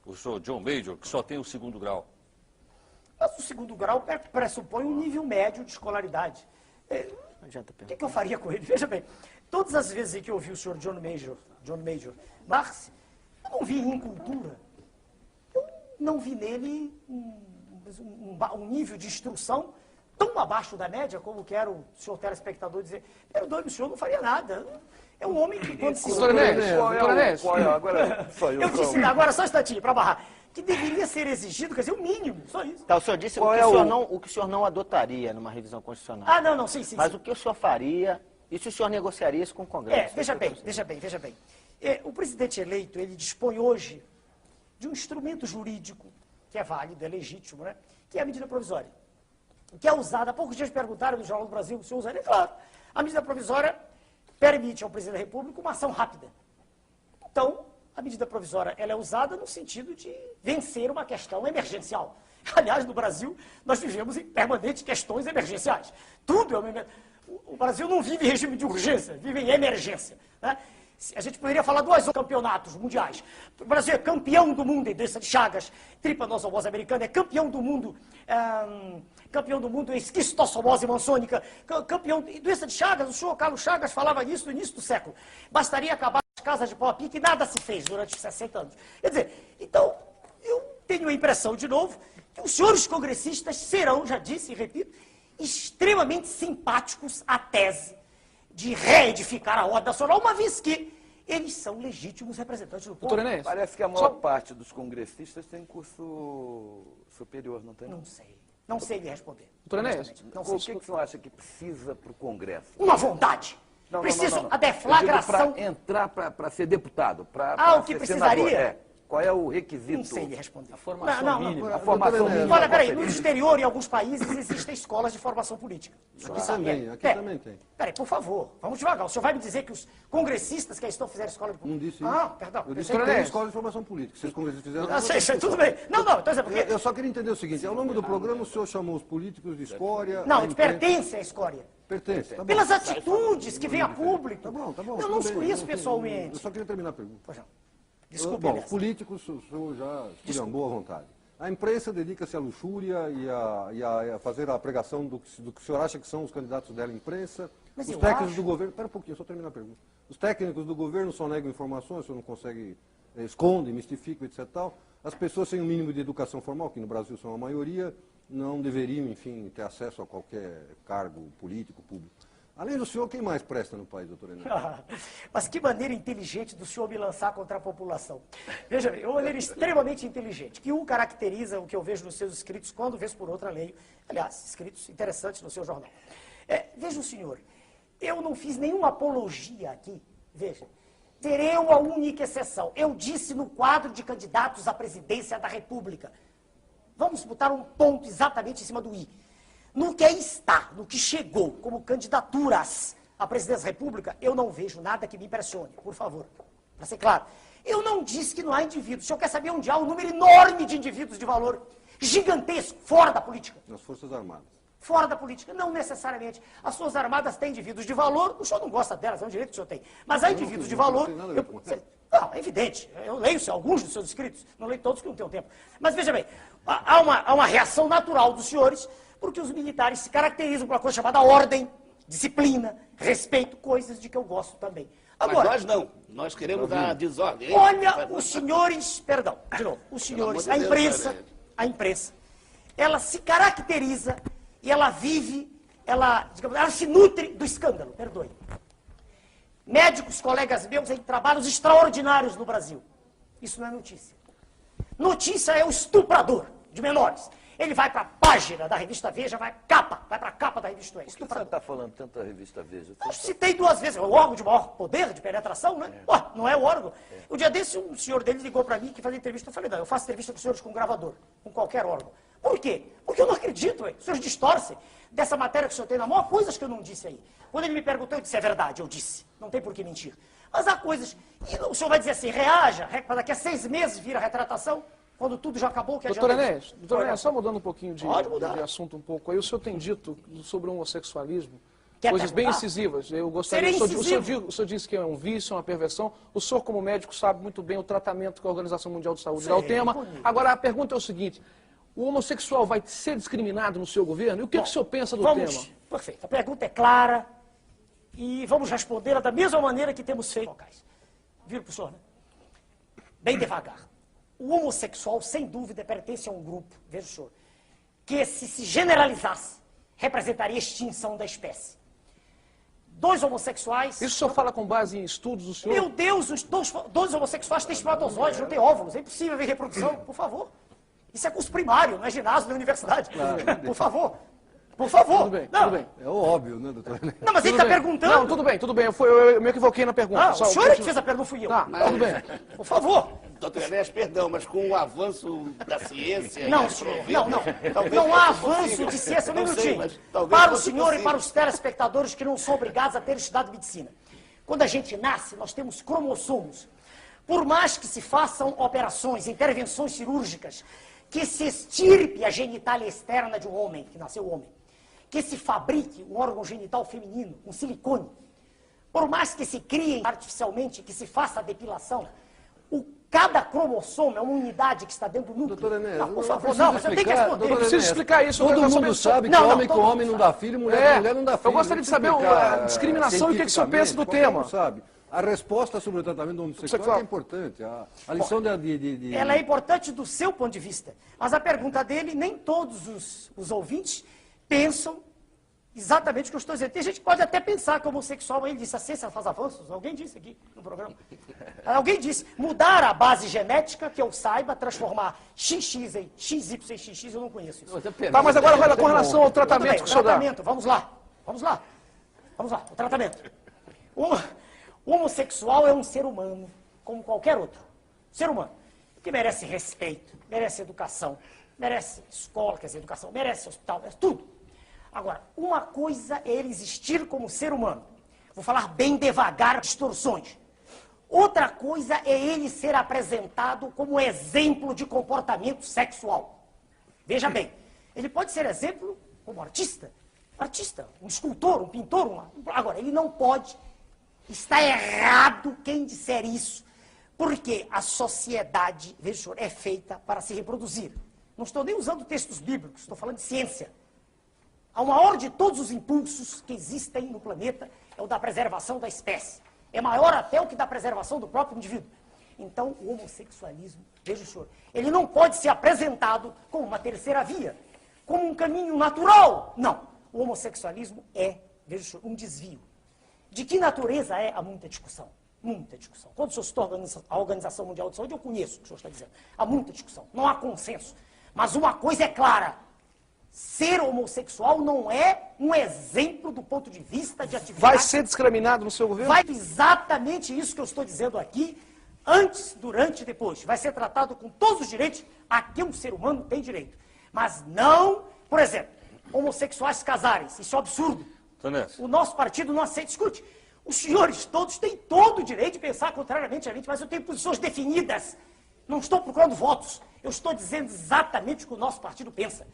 o senhor John Major, que só tem o 2º grau? Mas o 2º grau pressupõe um nível médio de escolaridade. Não adianta O que eu faria com ele? Veja bem, todas as vezes que eu ouvi o senhor John Major Marx, eu não vi em cultura. Eu não vi nele um nível de instrução tão abaixo da média, como quer o senhor telespectador dizer. Perdoe-me, o senhor não faria nada. É um homem que, quando se... Doutor Enéas, Agora, só eu. Eu disse, agora só um instantinho, para barrar, que deveria ser exigido, quer dizer, o mínimo, só isso. Tá, o senhor disse o que o senhor não adotaria numa revisão constitucional. Ah, não, sim. Mas o que o senhor faria e se o senhor negociaria isso com o Congresso? Veja bem. O presidente eleito, ele dispõe hoje de um instrumento jurídico que é válido, é legítimo, né? Que é a medida provisória. Que é usada, há poucos dias perguntaram no Jornal do Brasil, o senhor usaria? Claro. A medida provisória permite ao presidente da República uma ação rápida. Então, a medida provisória ela é usada no sentido de vencer uma questão emergencial. Aliás, no Brasil, nós vivemos em permanentes questões emergenciais. Tudo é uma... O Brasil não vive em regime de urgência, vive em emergência. Né? A gente poderia falar 2 campeonatos mundiais. O Brasil é campeão do mundo em doença de Chagas, tripanossomose americana, é campeão do mundo em esquistossomose mansônica, campeão em doença de Chagas. O senhor Carlos Chagas falava nisso no início do século. Bastaria acabar as casas de pau a pique e nada se fez durante 60 anos. Quer dizer, então, eu tenho a impressão, de novo, que os senhores congressistas serão, já disse e repito, extremamente simpáticos à tese de reedificar a ordem nacional, uma vez que eles são legítimos representantes do povo. Doutor Enéas, Parece que a maior parte dos congressistas tem curso superior, não tem? Não sei lhe responder. doutor Enéas, O que o senhor acha que precisa para o Congresso? Uma vontade. Preciso a deflagração. Para entrar, para ser deputado, o que ser precisaria? senador. Qual é o requisito? Não sei lhe responder. A formação mínima. A formação mínima. Olha, peraí, no exterior, em alguns países, existem escolas de formação política. Aqui também, aqui também tem. Peraí, por favor, vamos devagar. O senhor vai me dizer que os congressistas que aí estão fizeram escola de... Não disse isso. Ah, perdão. Eu disse que tem escola de formação política. Se os congressistas fizeram... Ah, sei, tudo bem. Não, então é porque... Eu só queria entender o seguinte, ao longo do programa o senhor chamou os políticos de escória... Não, eles pertencem à escória. Pertence, tá bom. Pelas atitudes que vêm a público. Tá bom. Eu não os conheço pessoalmente. Eu só queria terminar a pergunta. Pois não. Desculpe, Bom, aliás. políticos, o senhor já esculhambou à vontade. A imprensa dedica-se à luxúria e a fazer a pregação do que o senhor acha que são os candidatos dela à imprensa. Mas Os eu técnicos acho- do governo... Espera um pouquinho, só terminar a pergunta. Os técnicos do governo só negam informações, o senhor não consegue... esconde, mistifica, etc. Tal. As pessoas sem o mínimo de educação formal, que no Brasil são a maioria, não deveriam, enfim, ter acesso a qualquer cargo político, público. Além do senhor, quem mais presta no país, doutor Enéas? Mas que maneira inteligente do senhor me lançar contra a população. Veja bem, uma maneira extremamente inteligente, que um caracteriza o que eu vejo nos seus escritos, quando vez por outra leio, aliás, escritos interessantes no seu jornal. Veja o senhor, eu não fiz nenhuma apologia aqui, veja, terei uma única exceção. Eu disse no quadro de candidatos à presidência da República. Vamos botar um ponto exatamente em cima do i. No que aí está, no que chegou como candidaturas à presidência da República, eu não vejo nada que me impressione, por favor, para ser claro. Eu não disse que não há indivíduos. O senhor quer saber onde há um número enorme de indivíduos de valor, gigantesco, fora da política. Nas Forças Armadas. Fora da política, não necessariamente. As Forças Armadas têm indivíduos de valor, o senhor não gosta delas, é um direito que o senhor tem. Mas há indivíduos de valor... Não tem nada a ver com isso. Não, é evidente. Eu leio alguns dos seus escritos, não leio todos que não tenho tempo. Mas veja bem, há uma reação natural dos senhores, porque os militares se caracterizam por uma coisa chamada ordem, disciplina, respeito, coisas de que eu gosto também. Agora, Mas nós não. Nós queremos a desordem. olha, os senhores, perdão, de novo, os senhores, Pelo amor de Deus, a imprensa, ela se caracteriza e ela vive, digamos, ela se nutre do escândalo, perdoe. Médicos, colegas meus, em trabalhos extraordinários no Brasil. Isso não é notícia. Notícia é o estuprador de menores. Ele vai para a página da revista Veja, vai para a capa da revista Veja. Por que você está falando tanto da revista Veja? Eu citei 2 vezes, é o órgão de maior poder de penetração, né? Ué, não é o órgão. O dia desse, um senhor dele ligou para mim que fazia entrevista. Eu falei, não, eu faço entrevista com os senhores com gravador, com qualquer órgão. Por quê? Porque eu não acredito, os senhores distorcem dessa matéria que o senhor tem na mão, há coisas que eu não disse aí. Quando ele me perguntou, eu disse, é verdade, eu disse. Não tem por que mentir. Mas há coisas, e o senhor vai dizer assim, reaja, para daqui a 6 meses vira retratação, quando tudo já acabou, que Doutor adianta Enéas, só mudando um pouquinho de Pode mudar. assunto um pouco aí, o senhor tem dito sobre o homossexualismo Quer coisas bem perguntar? incisivas. Eu gostaria, Serei o senhor disse que é um vício, uma perversão. O senhor, como médico, sabe muito bem o tratamento que a Organização Mundial de Saúde dá ao tema. bonito. Agora, a pergunta é o seguinte, o homossexual vai ser discriminado no seu governo? E o que o senhor pensa do tema? Perfeito. A pergunta é clara e vamos respondê-la da mesma maneira que temos feito. Vira para o senhor, né? Bem devagar. O homossexual, sem dúvida, pertence a um grupo, veja o senhor, que se generalizasse, representaria a extinção da espécie. 2 homossexuais... Isso o senhor fala com base em estudos do senhor? Meu Deus, os dois homossexuais têm espermatozoides, não têm óvulos. É impossível ver reprodução, por favor. Isso é curso primário, não é ginásio, não é universidade. Por favor. Por favor. Tudo bem, não. tudo bem. É óbvio, né, doutor Enéas? Não, mas ele está perguntando. Não, tudo bem, tudo bem. Eu me equivoquei na pergunta. Ah, o senhor é que fez a pergunta, não fui eu. Tá, tudo bem. Por favor. Doutor Enéas, perdão, mas com o avanço da ciência... Não, e senhor, da não. talvez Não há fosse avanço possível. de ciência, um Não sei, minutinho. mas talvez Para o fosse senhor e possível. para os telespectadores que não são obrigados a ter estudado medicina. Quando a gente nasce, nós temos cromossomos. Por mais que se façam operações, intervenções cirúrgicas, que se extirpe a genitália externa de um homem, que nasceu homem, que se fabrique um órgão genital feminino, um silicone, por mais que se criem artificialmente, que se faça a depilação, cada cromossomo é uma unidade que está dentro do núcleo. Doutor Enéas, Não, por eu favor, preciso não, mas eu tenho que explicar, responder. doutor Preciso Enéas, explicar isso. Todo eu mundo quero sabe que Não, homem todo com mundo homem não sabe. dá filho, mulher com mulher não dá filho. Eu gostaria de saber a discriminação e o que o senhor pensa do Cientificamente, tema. qualquer um sabe. A resposta sobre o tratamento do homossexual é importante. A lição de... Ela é importante do seu ponto de vista. Mas a pergunta dele, nem todos os ouvintes pensam exatamente o que eu estou dizendo. Tem gente que pode até pensar que o homossexual, ele disse, a ciência faz avanços. Alguém disse aqui no programa. Alguém disse, mudar a base genética, que eu saiba, transformar XX em XY em XX, eu não conheço isso. Tá, mas agora vai com relação ao Tudo bem, tratamento que o senhor dá. tratamento, vamos lá, o tratamento. O homossexual é um ser humano, como qualquer outro. Ser humano. que merece respeito, merece educação, merece escola, quer dizer, educação, merece hospital, merece tudo. Agora, uma coisa é ele existir como ser humano. Vou falar bem devagar, distorções. Outra coisa é ele ser apresentado como exemplo de comportamento sexual. Veja bem, ele pode ser exemplo como artista, um escultor, um pintor, agora, ele não pode. Está errado quem disser isso, porque a sociedade, veja, senhor, é feita para se reproduzir. Não estou nem usando textos bíblicos, estou falando de ciência. A maior de todos os impulsos que existem no planeta é o da preservação da espécie. É maior até o que da preservação do próprio indivíduo. Então, o homossexualismo, veja, senhor, ele não pode ser apresentado como uma terceira via, como um caminho natural. Não. O homossexualismo é, veja, senhor, um desvio. De que natureza é? Há muita discussão. Muita discussão. Quando o senhor citou a Organização Mundial de Saúde, eu conheço o que o senhor está dizendo. Há muita discussão. Não há consenso. Mas uma coisa é clara. Ser homossexual não é um exemplo do ponto de vista de atividade. Vai ser discriminado no seu governo? Vai exatamente isso que eu estou dizendo aqui, antes, durante e depois. Vai ser tratado com todos os direitos a que um ser humano tem direito. Mas não, por exemplo, homossexuais casarem-se. Isso é um absurdo. O nosso partido não aceita. Escute, os senhores todos têm todo o direito de pensar contrariamente a mim, mas eu tenho posições definidas. Não estou procurando votos. Eu estou dizendo exatamente o que o nosso partido pensa.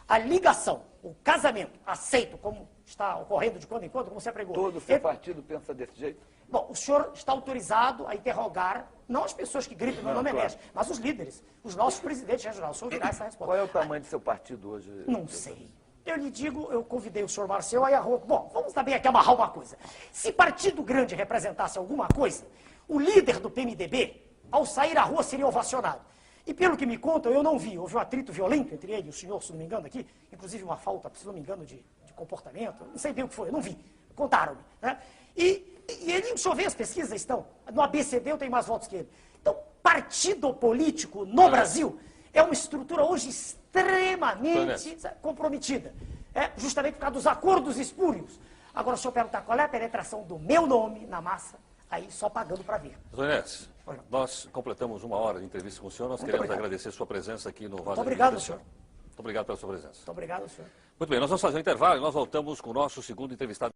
A ligação, o casamento, aceito, como está ocorrendo de quando em quando, como você pregou. Todo o seu partido pensa desse jeito? Bom, o senhor está autorizado a interrogar, não as pessoas que gritam meu nome é Mestre, mas os líderes, os nossos presidentes regionais. O senhor virá essa resposta. Qual é o tamanho do seu partido hoje? Não sei. Eu lhe digo, eu convidei o senhor Marcel, aí a rua... Bom, vamos também aqui amarrar uma coisa. Se partido grande representasse alguma coisa, o líder do PMDB, ao sair à rua, seria ovacionado. E pelo que me contam, eu não vi. Houve um atrito violento entre ele e o senhor, se não me engano, aqui. Inclusive uma falta, se não me engano, de comportamento. Não sei bem o que foi, eu não vi. Contaram-me. Né? E ele, o senhor vê, as pesquisas estão. No ABCD eu tenho mais votos que ele. Então, partido político no Brasil é uma estrutura hoje extremamente comprometida. Justamente por causa dos acordos espúrios. Agora, se eu perguntar qual é a penetração do meu nome na massa, aí só pagando para ver. Doutor Inés, nós completamos 1 hora de entrevista com o senhor. Nós queremos agradecer a sua presença aqui no Roda Muito obrigado, senhor. Muito obrigado pela sua presença. Muito obrigado, senhor. Muito bem, nós vamos fazer um intervalo e nós voltamos com o nosso segundo entrevistado.